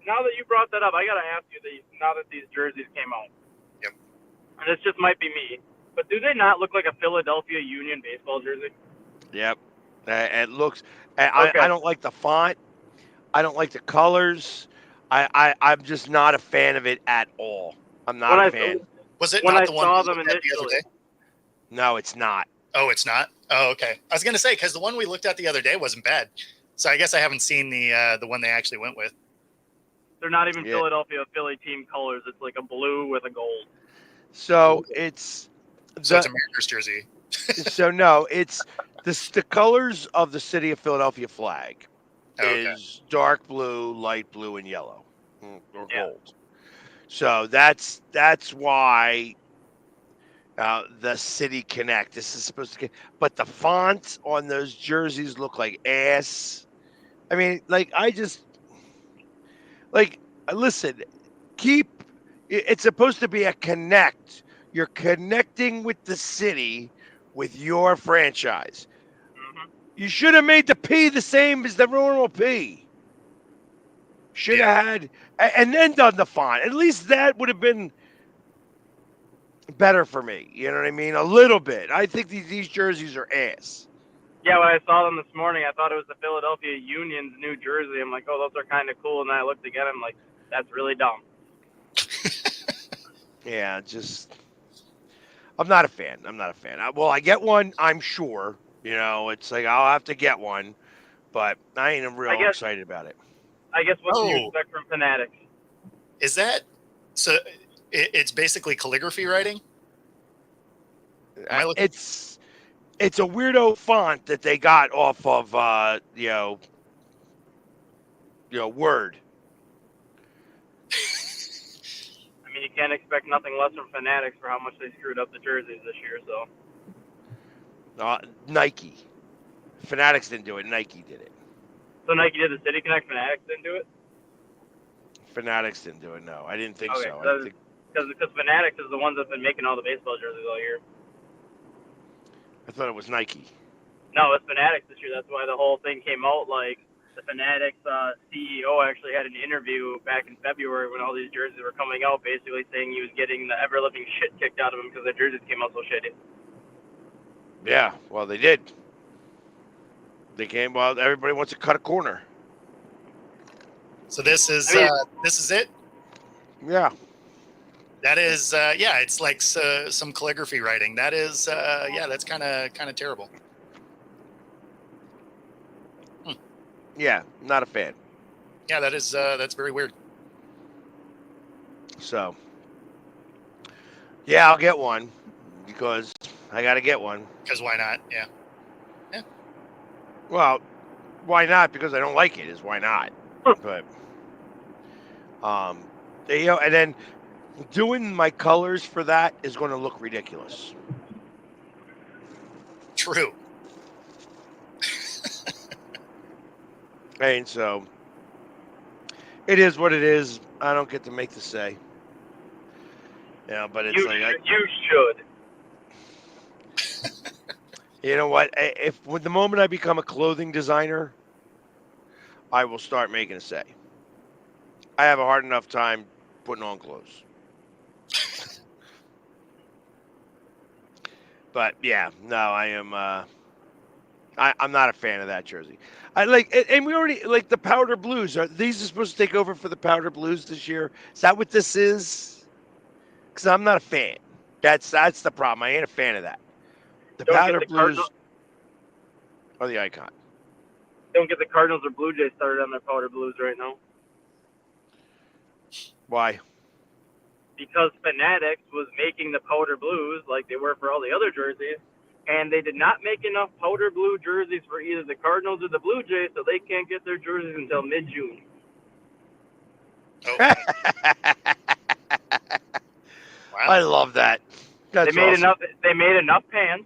now that you brought that up, I gotta ask you now that these jerseys came out.
Yep.
And this just might be me, but do they not look like a Philadelphia Union baseball jersey?
Yep. It looks.
Okay.
I don't like the font. I don't like the colors. I'm just not a fan of it at all. I'm not a fan.
Was it
When
not
I
the one
saw
we
them
looked at the other
initially.
day?
No, it's not.
Oh, it's not. Oh, okay. I was gonna say because the one we looked at the other day wasn't bad. So I guess I haven't seen the one they actually went with.
They're not even
Yeah.
Philadelphia Philly team colors. It's like a blue with a gold.
So it's
So it's a Mariners jersey.
so no, it's the colors of the city of Philadelphia flag
Okay.
is dark blue, light blue, and yellow, or
Yeah.
gold. So that's why the City Connect. This is supposed to get, but the fonts on those jerseys look like ass. I mean, listen, it's supposed to be a connect. You're connecting with the city with your franchise.
Mm-hmm.
You should have made the P the same as the normal P. Should have had, and then done the font. At least that would have been better for me. You know what I mean? A little bit. I think these jerseys are ass.
Yeah, when I saw them this morning, I thought it was the Philadelphia Union's new jersey. I'm like, oh, those are kind of cool. And then I looked again. I'm like, that's really dumb.
Yeah, I'm not a fan. I get one, I'm sure. You know, it's like I'll have to get one, but I ain't real excited about it.
I guess what do you
Oh.
expect from Fanatics?
Is that so? It's basically calligraphy writing. Am I looking-
It's a weirdo font that they got off of Word.
I mean, you can't expect nothing less from Fanatics for how much they screwed up the jerseys this year. So
Nike. Fanatics didn't do it. Nike did it.
So Nike did the City Connect, Fanatics didn't do it?
Fanatics didn't do it. No, I didn't think
Okay,
so.
so because Fanatics is the ones that's been making all the baseball jerseys all year.
I thought it was Nike.
No, it's Fanatics this year. That's why the whole thing came out. Like the Fanatics CEO actually had an interview back in February when all these jerseys were coming out, basically saying he was getting the ever living shit kicked out of him because the jerseys came out so shitty.
Yeah, well, they did. They came. Well, everybody wants to cut a corner.
So this is it.
Yeah.
That is it's like some calligraphy writing. That is that's kind of terrible.
Yeah, not a fan.
Yeah, that's very weird.
So, yeah, I'll get one because I got to get one.
Because why not? Yeah.
Well, why not? Because I don't like it. Is why not? But, and then doing my colors for that is going to look ridiculous.
True.
And so, it is what it is. I don't get to make the say. Yeah, but it's
you should.
You know what? If with the moment I become a clothing designer, I will start making a say. I have a hard enough time putting on clothes. But yeah, no, I am. I'm not a fan of that jersey. I like, and we already like the powder blues. Are these supposed to take over for the powder blues this year? Is that what this is? Because I'm not a fan. That's the problem. I ain't a fan of that. The
Don't
powder
get the
blues
Cardinals-
are the icon.
Don't get the Cardinals or Blue Jays started on their powder blues right now.
Why?
Because Fanatics was making the powder blues like they were for all the other jerseys, and they did not make enough powder blue jerseys for either the Cardinals or the Blue Jays, so they can't get their jerseys until mid-June.
Oh,
I love that. That's
They made
awesome.
enough. They made enough pants.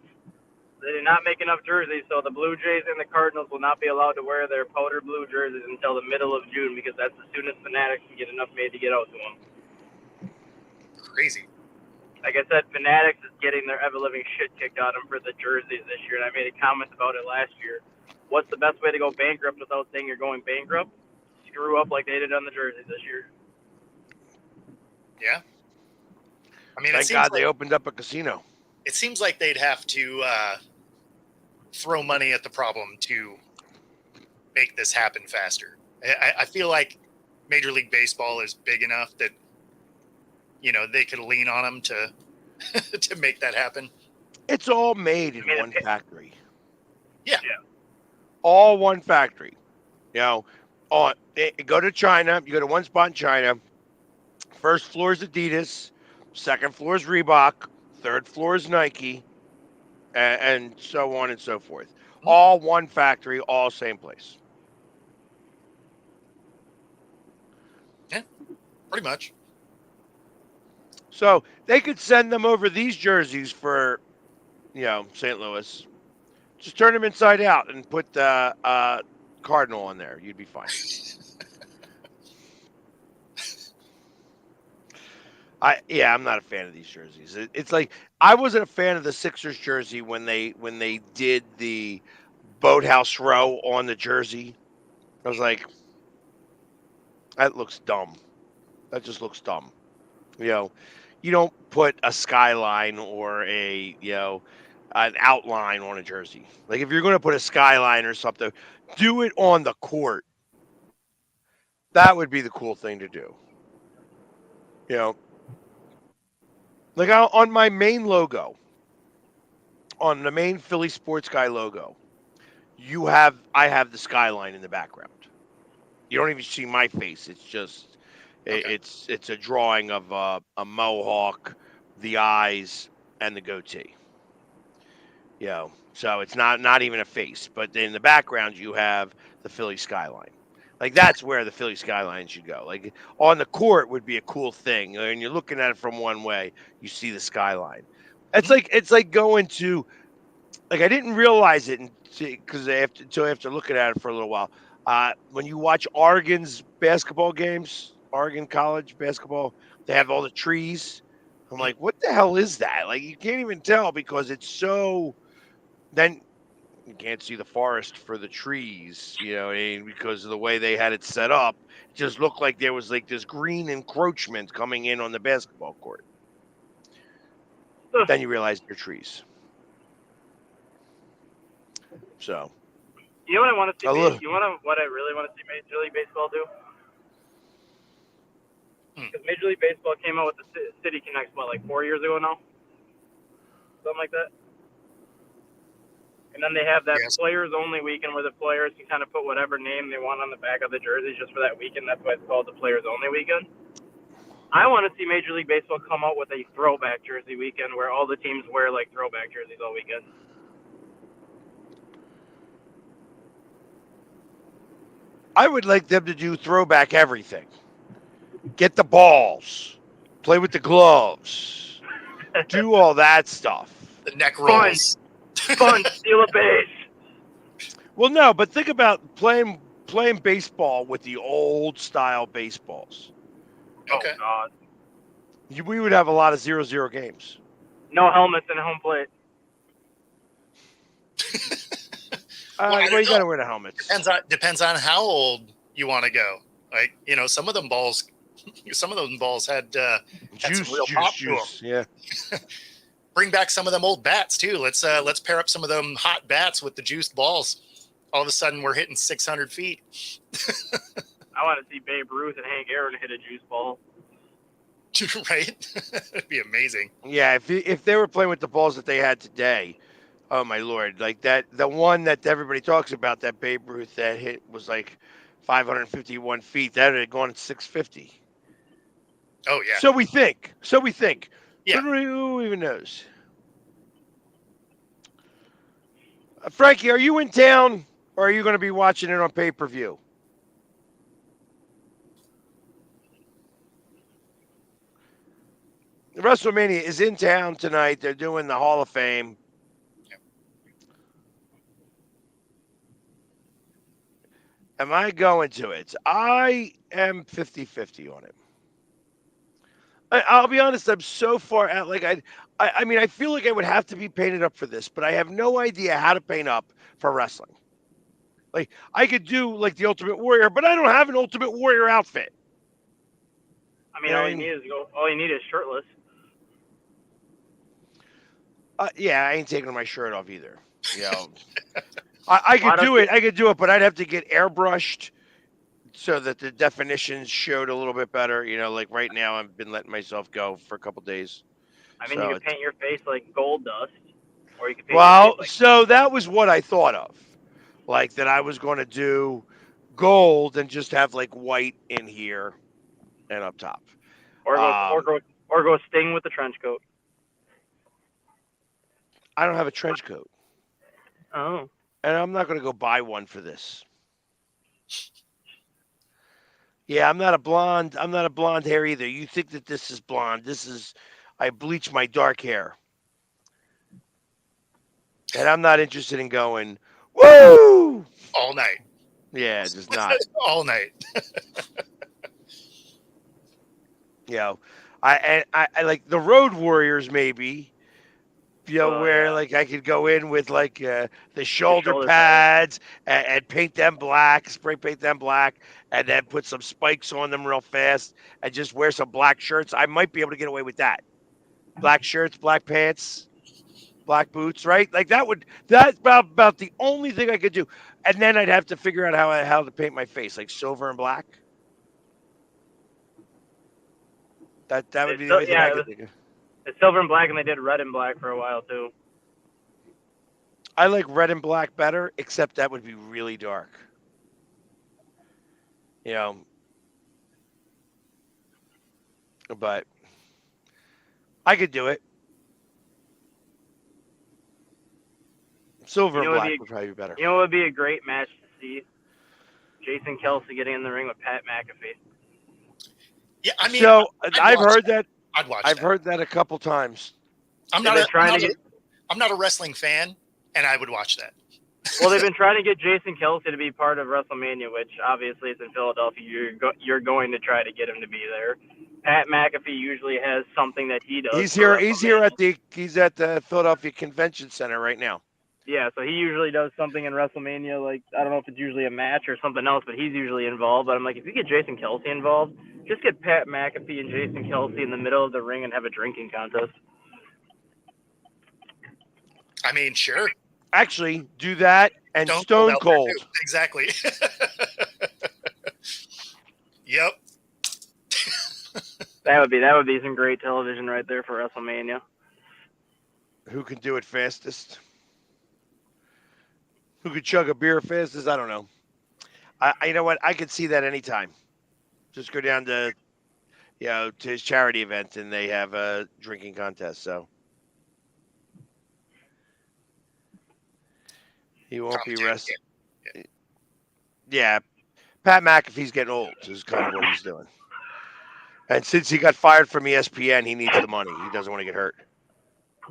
They did not make enough jerseys, so the Blue Jays and the Cardinals will not be allowed to wear their powder blue jerseys until the middle of June because that's the soonest Fanatics can get enough made to get out to them.
crazy.
like I said, Fanatics is getting their ever living shit kicked out of them for the jerseys this year, and I made a comment about it last year. What's the best way to go bankrupt without saying you're going bankrupt? Screw up like they did on the jerseys this year.
Yeah. I mean,
Thank God they opened up a casino.
it seems like they'd have to throw money at the problem to make this happen faster. I feel like Major League Baseball is big enough that, you know, they could lean on them to to make that happen.
It's all made in one factory.
Yeah.
All one factory. You know, go to China. You go to one spot in China. First floor is Adidas. Second floor is Reebok. Third floor is Nike. And so on and so forth. All one factory, all same place.
Yeah, pretty much.
So they could send them over these jerseys for, you know, St. Louis. Just turn them inside out and put the Cardinal on there. You'd be fine. I'm not a fan of these jerseys. It's like I wasn't a fan of the Sixers jersey when they did the Boathouse Row on the jersey. I was like, that looks dumb. That just looks dumb. You know, you don't put a skyline or an outline on a jersey. Like if you're going to put a skyline or something, do it on the court. That would be the cool thing to do. You know, like on my main logo, on the main Philly Sports Guy logo, I have the skyline in the background. You don't even see my face. It's just it's a drawing of a mohawk, the eyes, and the goatee. You know, so it's not even a face, but in the background you have the Philly skyline. Like that's where the Philly skyline should go. Like on the court would be a cool thing, and you're looking at it from one way, you see the skyline. It's like going to, like I didn't realize it until after looking at it for a little while. When you watch Oregon's basketball games, Oregon College basketball, they have all the trees. I'm like, what the hell is that? Like you can't even tell because it's so. Then you can't see the forest for the trees, you know, because of the way they had it set up. It just looked like there was like this green encroachment coming in on the basketball court. Then you realize they're trees. So,
you know what I want to see? What I really want to see Major League Baseball do? Because Major League Baseball came out with the City Connects, like 4 years ago now? Something like that? And then they have that players only weekend where the players can kind of put whatever name they want on the back of the jerseys just for that weekend. That's why it's called the players only weekend. I want to see Major League Baseball come out with a throwback jersey weekend where all the teams wear like throwback jerseys all weekend.
I would like them to do throwback everything. Get the balls, play with the gloves, do all that stuff.
The neck rolls.
Fun, steal a base.
Well, no, but think about playing baseball with the old style baseballs.
Okay.
Oh, God.
We would have a lot of 0-0 games.
No helmets and home plate.
You got to wear the helmets.
Depends on how old you want to go. Like, you know, some of those balls had some real pop to them.
Yeah.
Bring back some of them old bats too. Let's pair up some of them hot bats with the juiced balls. All of a sudden, we're hitting 600 feet.
I want to see Babe Ruth and Hank Aaron hit a juice ball.
Right? That'd be amazing.
Yeah, if they were playing with the balls that they had today, oh my Lord, like that, the one that everybody talks about, that Babe Ruth that hit was like 551 feet. That had gone at 650.
Oh yeah.
So we think.
Yeah.
Who even knows? Frankie, are you in town, or are you going to be watching it on pay-per-view? WrestleMania is in town tonight. They're doing the Hall of Fame.
Yep.
Am I going to it? I am 50-50 on it. I'll be honest. I'm so far out. Like I mean, I feel like I would have to be painted up for this, but I have no idea how to paint up for wrestling. Like I could do like the Ultimate Warrior, but I don't have an Ultimate Warrior outfit.
I mean,
Yeah,
all
I
you
mean-
need is all you need is shirtless.
Yeah, I ain't taking my shirt off either. You know, I
Why
could
don't
do
you-
it. I could do it, but I'd have to get airbrushed so that the definitions showed a little bit better. You know, like right now, I've been letting myself go for a couple days.
I mean,
So
you could paint your face like gold dust, or you could paint
Well,
your face like.
so that was what I thought of, like that I was going to do gold and just have like white in here and up top.
Or go Sting with the trench coat.
I don't have a trench coat,
Oh.
and I'm not going to go buy one for this. Yeah, I'm not a blonde. I'm not a blonde hair either. You think that this is blonde? I bleach my dark hair, and I'm not interested in going. Woo!
All night.
Yeah, just not.
All night.
You know, I like the Road Warriors maybe. You know, where
Yeah.
like I could go in with like the shoulder
shoulder
pads and paint them black, spray paint them black, and then put some spikes on them real fast and just wear some black shirts. I might be able to get away with that. Black shirts, black pants, black boots, right? Like that's about the only thing I could do. And then I'd have to figure out how to paint my face, like silver and black. That would be the only thing I could think of.
It's silver and black, and they did red and black for a while too.
I like red and black better, except that would be really dark. You know, but I could do it. Silver
You know
and
what
black
would be-
would probably be better.
You know what would be a great match to see? Jason Kelsey getting in the ring with Pat McAfee.
Yeah, I mean,
So
I'd
I've
watch
heard that.
I'd watch.
I've
that.
heard that a couple times.
I'm
They've
not.
been trying to get.
I'm not a wrestling fan, and I would watch that.
Well, they've been trying to get Jason Kelsey to be part of WrestleMania, which obviously is in Philadelphia. You're going to try to get him to be there. Pat McAfee usually has something that he does.
He's
for
here. He's here
WrestleMania.
he's at the Philadelphia Convention Center right now.
Yeah, so he usually does something in WrestleMania. Like, I don't know if it's usually a match or something else, but he's usually involved. But I'm like, if you get Jason Kelsey involved, just get Pat McAfee and Jason Kelsey in the middle of the ring and have a drinking contest.
I mean, sure.
Actually, do that and
Stone
Stone
out there,
Cold.
too. Exactly. Yep.
That would be some great television right there for WrestleMania.
Who can do it fastest? Who could chug a beer fastest? I don't know. You know what? I could see that anytime. Just go down to, to his charity event and they have a drinking contest. So he won't be resting. Yeah, Pat McAfee's getting old. Is kind of what he's doing. And since he got fired from ESPN, he needs the money. He doesn't want to get hurt.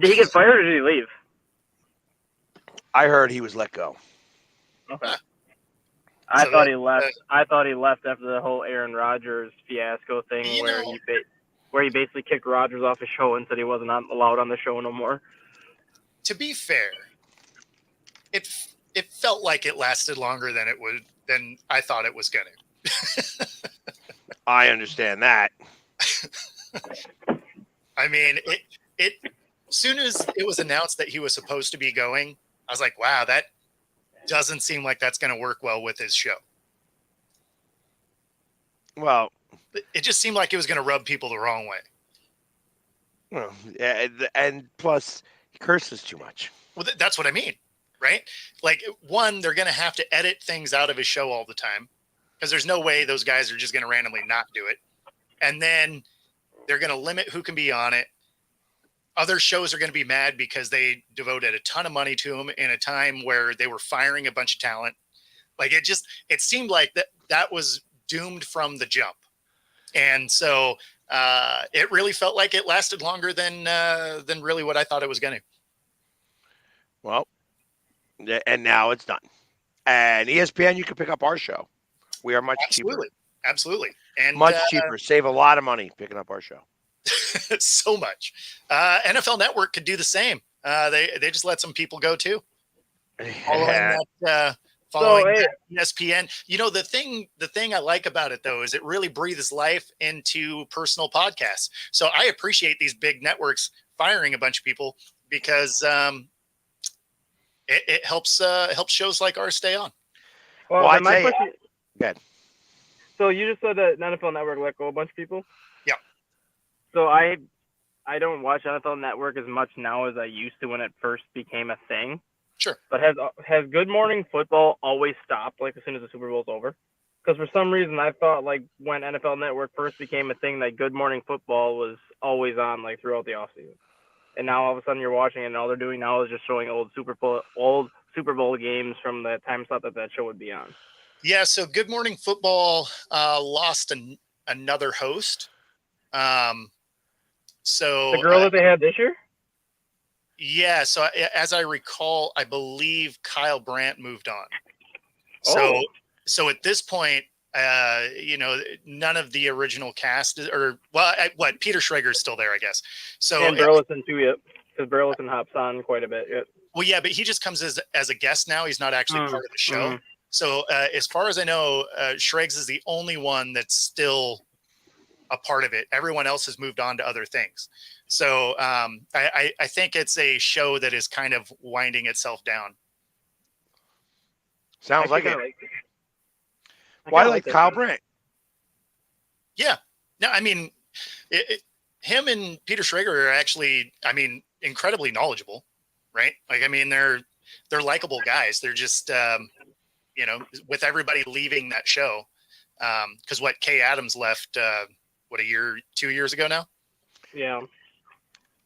Did he get fired or did he leave?
I heard he was let go.
Okay. I
So
thought
that-
he left. I thought he left after the whole Aaron Rodgers fiasco thing,
You
where
know-
he basically kicked Rodgers off his show and said he wasn't allowed on the show no more.
To be fair, it felt like it lasted longer than I thought it was gonna.
I understand that.
I mean, it as soon as it was announced that he was supposed to be going, I was like, wow, that doesn't seem like that's going to work well with his show.
Well,
It just seemed like it was going to rub people the wrong way.
well, yeah, and plus he curses too much.
Well, that's what I mean, right? Like, one, they're going to have to edit things out of his show all the time because there's no way those guys are just going to randomly not do it. And then they're going to limit who can be on it. Other shows are going to be mad because they devoted a ton of money to him in a time where they were firing a bunch of talent. Like, it seemed like that was doomed from the jump. And so it really felt like it lasted longer than really what I thought it was going to.
Well, and now it's done. And ESPN, you can pick up our show. We are much cheaper.
Absolutely. And
Much cheaper. Save a lot of money picking up our show.
So much. NFL Network could do the same. They just let some people go too. Following
hey,
ESPN. You know, the thing I like about it though is it really breathes life into personal podcasts. So I appreciate these big networks firing a bunch of people because it helps shows like ours stay on.
well,
Well, I
then my
tell you-
question.
Go ahead.
So you just said that NFL Network let go a bunch of people.
Yeah.
So I don't watch NFL Network as much now as I used to when it first became a thing.
Sure.
But has Good Morning Football always stopped like as soon as the Super Bowl's over? Because for some reason I thought like when NFL Network first became a thing, that Good Morning Football was always on like throughout the offseason. And now all of a sudden you're watching it and all they're doing now is just showing old Super Bowl games from the time slot that show would be on.
Yeah. So Good Morning Football lost another host. So
The girl that they had this year?
yeah. So as I recall, I believe Kyle Brandt moved on.
Oh.
So at this point, none of the original cast Peter Schrager is still there, I guess. So
And Burleson too, yep. Because Burleson hops on quite a bit, yep.
well, yeah, but he just comes as a guest now. He's not actually part of the show. So as far as I know, Schrags is the only one that's still a part of it. Everyone else has moved on to other things. So I think it's a show that is kind of winding itself down.
Sounds like it.
I
Why
kinda
like
that
Kyle
too.
Brandt?
Yeah. No, I mean, him and Peter Schrager are actually, I mean, incredibly knowledgeable, right? Like, I mean, they're likable guys. They're just, with everybody leaving that show, because Kay Adams left, 2 years ago now?
Yeah.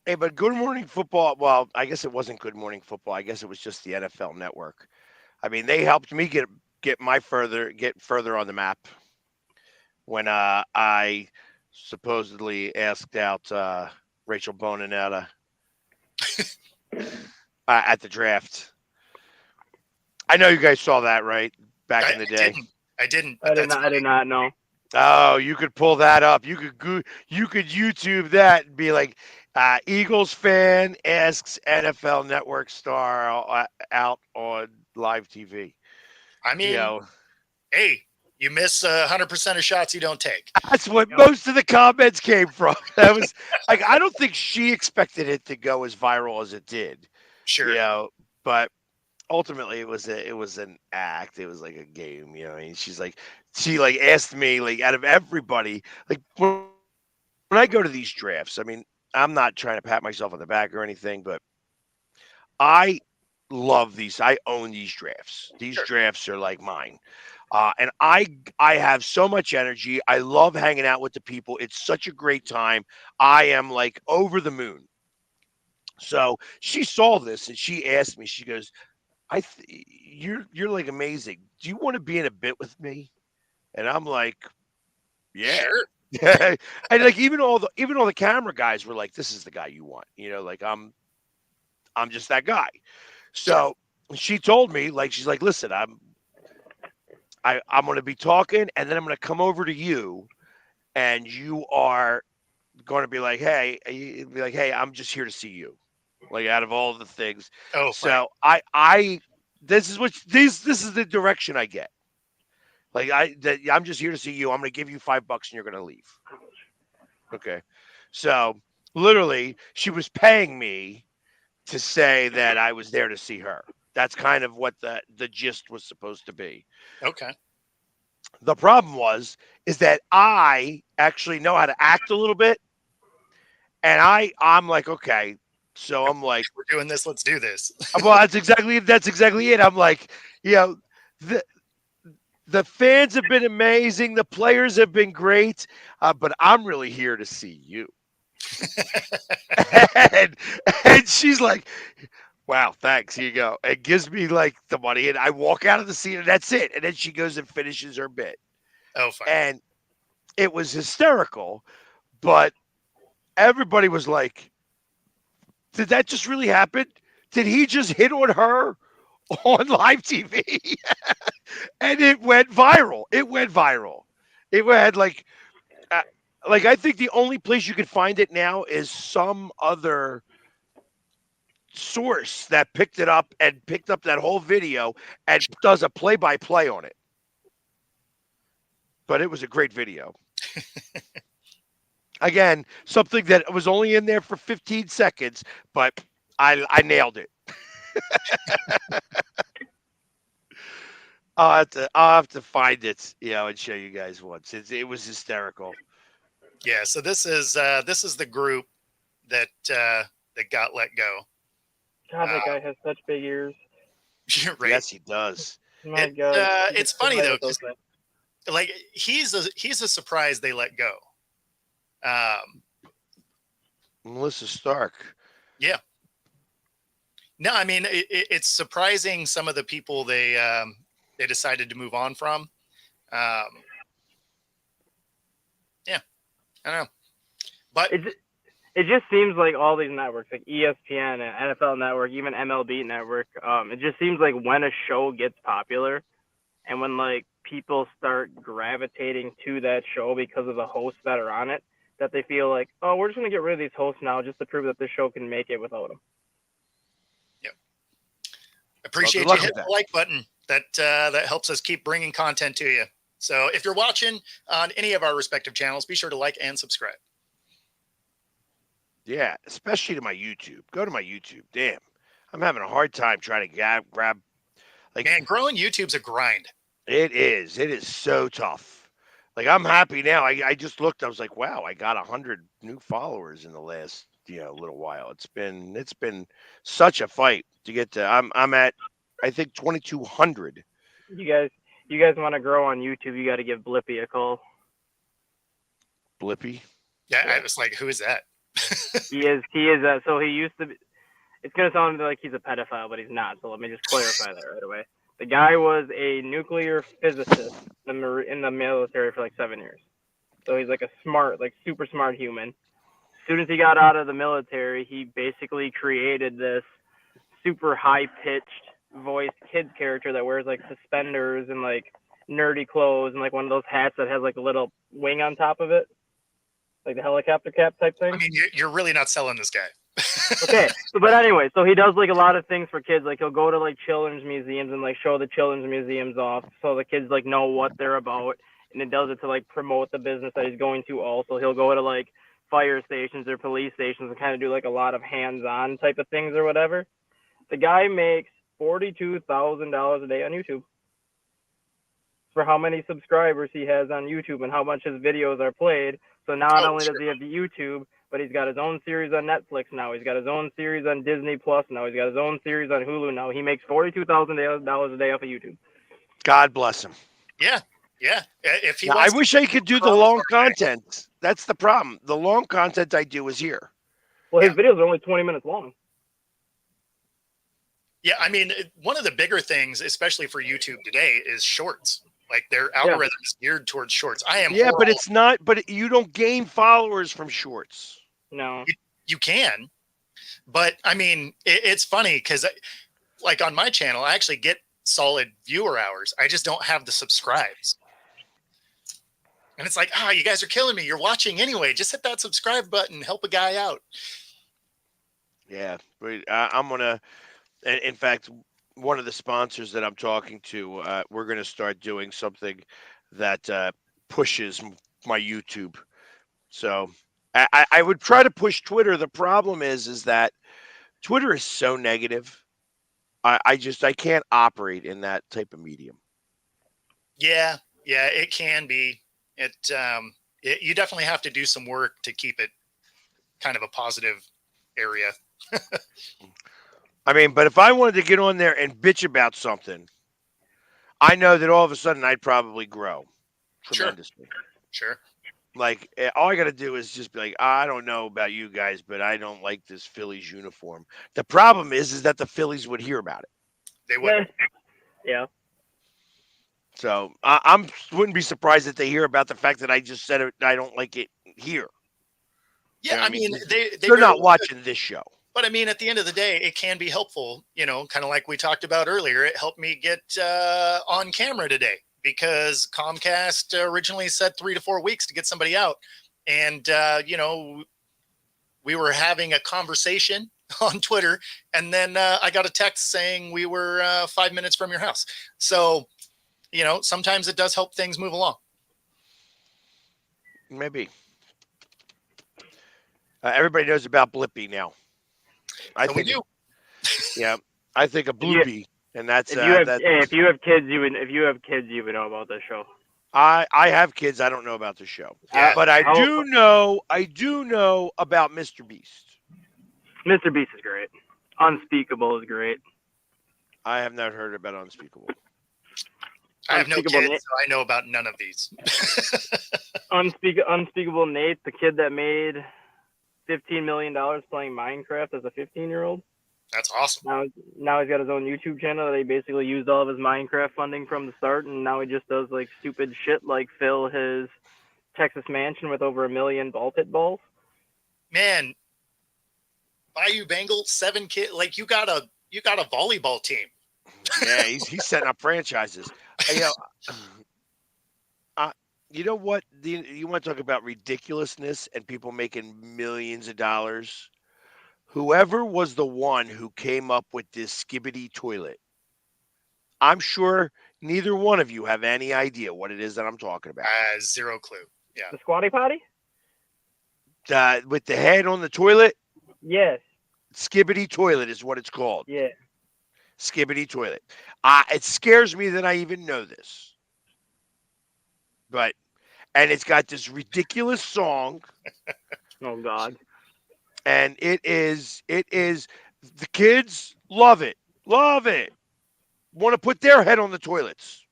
Hey, but Good Morning Football. Well, I guess it wasn't Good Morning Football. I guess it was just the NFL Network. I mean, they helped me get further on the map when I supposedly asked out Rachel Bonanetta at the draft. I know you guys saw that, right? Back in the day.
I didn't.
I did not know.
Oh, you could pull that up. You could YouTube that and be like, Eagles fan asks NFL Network star out on live TV.
I mean, hey, you miss 100% of shots you don't take.
That's what most of the comments came from. That was like, I don't think she expected it to go as viral as it did.
Sure.
But ultimately it was an act. It was like a game, and she asked me, like, out of everybody, like when I go to these drafts, I mean, I'm not trying to pat myself on the back or anything, but I love these. I own these drafts. These drafts are like mine. And I have so much energy. I love hanging out with the people. It's such a great time. I am like over the moon. So she saw this and she asked me, she goes, you're like amazing. Do you want to be in a bit with me? And I'm like, yeah.
Sure.
And like even all the camera guys were like, this is the guy you want. Like I'm just that guy. So she told me, like, she's like, listen, I'm going to be talking, and then I'm going to come over to you, and you are going to be like, hey, I'm just here to see you. Like, out of all the things.
Oh,
so this is the direction I get. Like, I'm just here to see you. I'm going to give you $5 and you're going to leave. Okay. So literally she was paying me to say that I was there to see her. That's kind of what the gist was supposed to be.
Okay.
The problem is that I actually know how to act a little bit. And I'm like, okay. So I'm like,
we're doing this. Let's do this.
Well, that's exactly it. I'm like, the fans have been amazing. The players have been great. But I'm really here to see you. and she's like, wow, thanks. Here you go. And gives me like the money. And I walk out of the scene and that's it. And then she goes and finishes her bit.
Oh, fine.
And it was hysterical. But everybody was like, did that just really happen? Did he just hit on her on live TV? And it went viral. It went like, like I think the only place you could find it now is some other source that picked it up and picked up that whole video and does a play-by-play on it. But it was a great video. Again, something that was only in there for 15 seconds, but I nailed it. I'll have to find it, and show you guys once. It was hysterical.
Yeah. So this is the group that got let go.
God, that guy has such big ears.
Right.
Yes, he does.
My God.
It's funny though, 'cause, like he's a surprise they let go.
Melissa Stark.
Yeah. No, I mean it's surprising some of the people they decided to move on from. Yeah, I don't know, but
it just seems like all these networks, like ESPN and NFL Network, even MLB Network, it just seems like when a show gets popular, and when like people start gravitating to that show because of the hosts that are on it, that they feel like, oh, we're just gonna get rid of these hosts now just to prove that this show can make it without them.
appreciate you hitting the like button. That helps us keep bringing content to you. So if you're watching on any of our respective channels, be sure to like and subscribe.
Yeah, especially to my YouTube. Go to my YouTube. Damn, I'm having a hard time trying to grab. Like,
man, growing YouTube's a grind.
It is. It is so tough. Like, I'm happy now. I just looked. I was like, wow, I got 100 new followers in the last little while. It's been such a fight to get to. I'm at, I think, 2,200.
You guys want to grow on YouTube? You got to give Blippi a call.
Blippi?
Yeah, I was like, who is that?
He is. So he used to be. It's gonna sound like he's a pedophile, but he's not. So let me just clarify that right away. The guy was a nuclear physicist in the military for like 7 years. So he's like a smart, like super smart human. As soon as he got out of the military, he basically created this super high-pitched voiced kids character that wears like suspenders and like nerdy clothes and like one of those hats that has like a little wing on top of it, like the helicopter cap type thing.
I mean, you're really not selling this guy.
Okay, but anyway, so he does like a lot of things for kids. Like he'll go to like children's museums and like show the children's museums off, so the kids like know what they're about, and it does it to like promote the business that he's going to. Also, he'll go to like fire stations or police stations and kind of do like a lot of hands-on type of things or whatever. The guy makes $42,000 a day on YouTube for how many subscribers he has on YouTube and how much his videos are played. So not only does he have the YouTube, but he's got his own series on Netflix now. He's got his own series on Disney Plus now. He's got his own series on Hulu now. He makes $42,000 a day off of YouTube.
God bless him.
Yeah. If he
Now, I
wants
wish I could do the long content. That's the problem. The long content I do is here.
Well, his videos are only 20 minutes long.
Yeah, I mean, one of the bigger things, especially for YouTube today, is shorts. Like their algorithm is geared towards shorts.
But it's not. But you don't gain followers from shorts.
No,
you can, but I mean, it's funny because, like on my channel, I actually get solid viewer hours. I just don't have the subscribes, and it's like, you guys are killing me. You're watching anyway. Just hit that subscribe button. Help a guy out.
Yeah, but I'm gonna. In fact, one of the sponsors that I'm talking to, we're going to start doing something that pushes my YouTube. So I would try to push Twitter. The problem is that Twitter is so negative. I can't operate in that type of medium.
Yeah, it can be. You definitely have to do some work to keep it kind of a positive area.
I mean, but if I wanted to get on there and bitch about something, I know that all of a sudden I'd probably grow tremendously.
Sure.
Like, all I got to do is just be like, I don't know about you guys, but I don't like this Phillies uniform. The problem is that the Phillies would hear about it.
They would.
Yeah.
So I wouldn't be surprised if they hear about the fact that I just said it. I don't like it here.
Yeah,
You know
I mean,
they're not watching this show.
But I mean, at the end of the day, it can be helpful, kind of like we talked about earlier. It helped me get on camera today because Comcast originally said 3 to 4 weeks to get somebody out. and we were having a conversation on Twitter, and then I got a text saying we were 5 minutes from your house. So, sometimes it does help things move along.
Maybe. Everybody knows about Blippi now. I
So we
think.
do.
Yeah, I think a Bluebee, and that's
If you have kids, you would know about this show.
I have kids. I don't know about the show,
Yeah.
but I do know about Mr. Beast.
Mr. Beast is great. Unspeakable is great.
I have not heard about Unspeakable.
I have no
Unspeakable
kids,
Nate.
so I know about none of these.
Unspeakable Nate, the kid that made $15 million playing Minecraft as a 15-year-old.
That's awesome.
Now he's got his own YouTube channel that he basically used all of his Minecraft funding from the start, and now he just does like stupid shit like fill his Texas mansion with over 1 million ball pit balls.
Man, Bayou Bengal, 7 kids. Like you got a volleyball team.
Yeah, he's setting up franchises. You know what? You want to talk about ridiculousness and people making millions of dollars? Whoever was the one who came up with this Skibidi toilet, I'm sure neither one of you have any idea what it is that I'm talking about.
Zero clue. Yeah.
The squatty potty?
With the head on the toilet?
Yes.
Skibidi toilet is what it's called.
Yeah.
Skibidi toilet. It scares me that I even know this. And it's got this ridiculous song.
Oh God.
And it is the kids love it. Want to put their head on the toilets.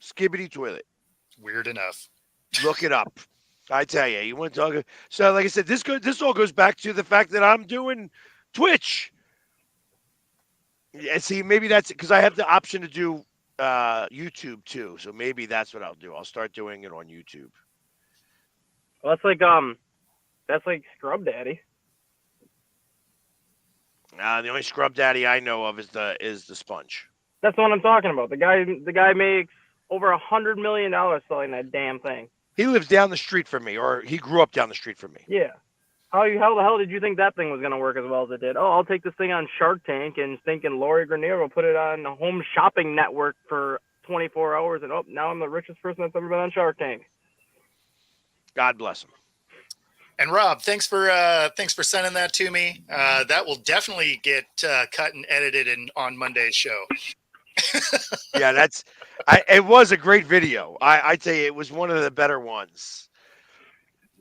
Skibidi toilet.
Weird enough.
Look it up. I tell you, you want to talk. So, like I said, this all goes back to the fact that I'm doing Twitch. Yeah, see, maybe that's because I have the option to do YouTube too. So maybe that's what I'll do. I'll start doing it on YouTube.
Well, that's like Scrub Daddy.
The only scrub daddy I know of is the Sponge.
That's what I'm talking about. The guy makes over $100 million selling that damn thing.
He lives down the street from me, or he grew up down the street from me.
Yeah. How the hell did you think that thing was going to work as well as it did? Oh, I'll take this thing on Shark Tank and thinking Lori Grenier will put it on the Home Shopping Network for 24 hours, and now I'm the richest person that's ever been on Shark Tank.
God bless him.
And Rob, thanks for sending that to me. That will definitely get cut and edited on Monday's show.
Yeah, it was a great video. I tell you, it was one of the better ones.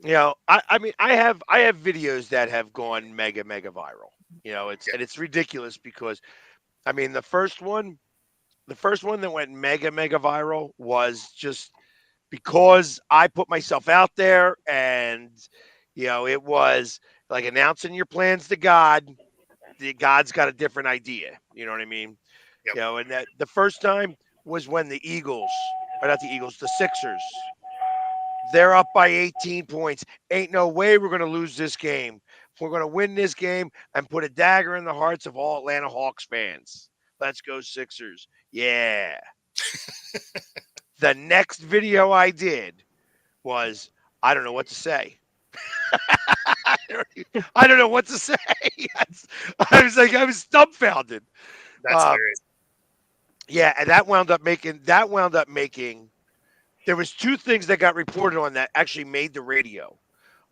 I mean, I have videos that have gone mega viral. And it's ridiculous because, I mean, the first one that went mega viral was just because I put myself out there, and it was like announcing your plans to God. God's got a different idea. You know what I mean?
Yep.
And that the first time was when the Sixers. They're up by 18 points. Ain't no way we're going to lose this game. We're going to win this game and put a dagger in the hearts of all Atlanta Hawks fans. Let's go Sixers. Yeah. The next video I did was, I don't know what to say. I don't know what to say. I was dumbfounded.
That's hilarious.
Yeah, and that wound up making there was 2 things that got reported on that actually made the radio.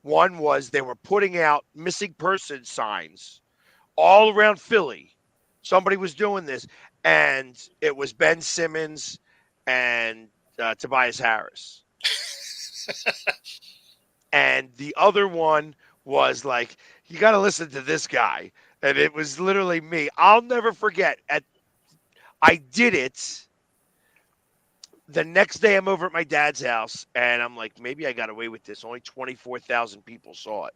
One was they were putting out missing person signs all around Philly. Somebody was doing this, and it was Ben Simmons and Tobias Harris. And the other one was like, you got to listen to this guy. And it was literally me. I'll never forget. I did it. The next day I'm over at my dad's house, and I'm like, maybe I got away with this. Only 24,000 people saw it.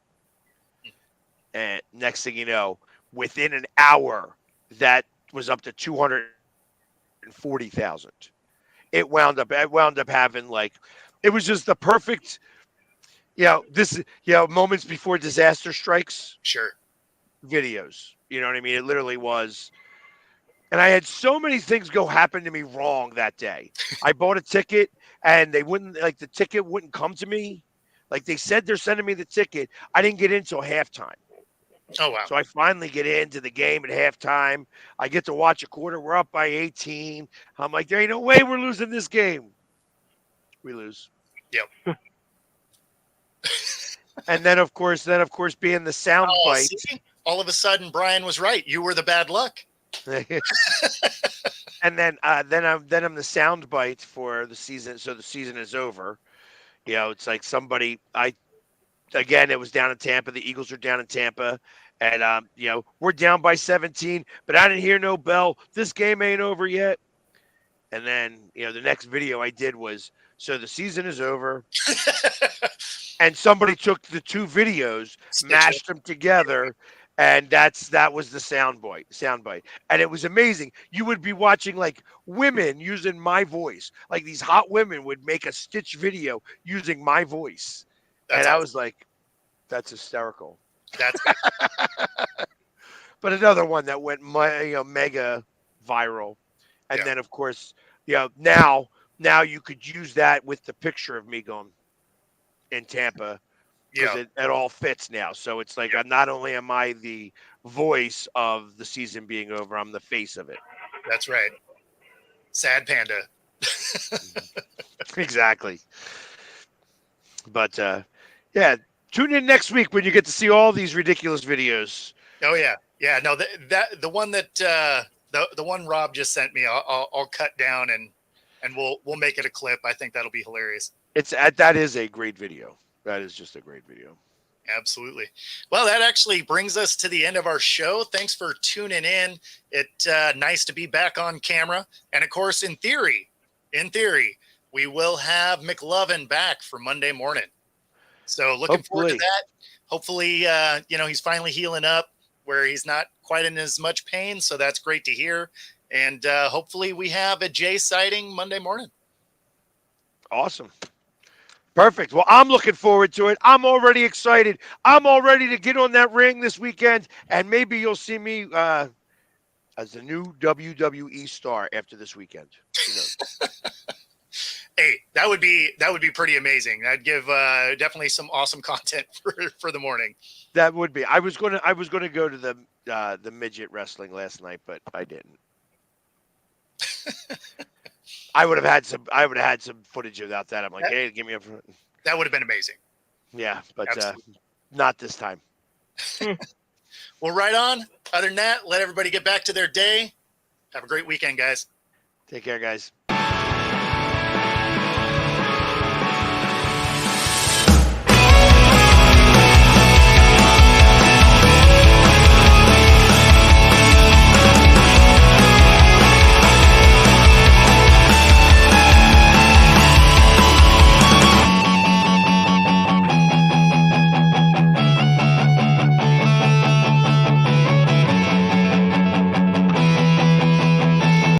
And next thing you know, within an hour, that was up to 240,000. It wound up having it was just the perfect, moments before disaster strikes.
Sure.
Videos. You know what I mean? It literally was. And I had so many things happen to me wrong that day. I bought a ticket and they wouldn't, like, the ticket wouldn't come to me. Like, they said they're sending me the ticket. I didn't get in until halftime.
Oh wow.
So I finally get into the game at halftime. I get to watch a quarter. We're up by 18. I'm like, there ain't no way we're losing this game. We lose.
Yep.
And then of course, being the sound
Oh,
bite.
see? All of a sudden, Brian was right. You were the bad luck.
And then I'm the sound bite for the season. So the season is over. You know, it's like again, it was down in Tampa. The Eagles are down in Tampa. And, you know, we're down by 17, but I didn't hear no bell. This game ain't over yet. And then, you know, the next video I did was, so the season is over. And somebody took the two videos, mashed them together, and that was the soundbite. And it was amazing. You would be watching like women using my voice. Like these hot women would make a stitch video using my voice.
That's
and I
awesome.
was like, that's hysterical.
That's good.
But another one that went mega viral. And
Yeah.
then of course, you know, now you could use that with the picture of me going in Tampa. Because
Yeah.
it all fits now. So it's like not only am I the voice of the season being over, I'm the face of it.
That's right. Sad panda.
Exactly. But yeah, tune in next week when you get to see all these ridiculous videos.
Oh yeah. Yeah. No, the one that the one Rob just sent me, I'll cut down and we'll make it a clip. I think that'll be hilarious.
That is a great video. That is just a great video.
Absolutely. Well, that actually brings us to the end of our show. Thanks for tuning in. It's nice to be back on camera. And of course, in theory, we will have McLovin back for Monday morning. So looking forward to that. Hopefully, he's finally healing up where he's not quite in as much pain. So that's great to hear. And hopefully we have a Jay sighting Monday morning.
Awesome. Perfect. Well, I'm looking forward to it. I'm already excited. I'm all ready to get on that ring this weekend, and maybe you'll see me as the new WWE star after this weekend. Who knows?
Hey, that would be pretty amazing. That'd give definitely some awesome content for the morning.
That would be. I was gonna go to the midget wrestling last night, but I didn't. I would have had some footage about that. I'm like, hey, give me a.
That would have been amazing.
Yeah, but not this time.
Well, right on. Other than that, let everybody get back to their day. Have a great weekend, guys.
Take care, guys.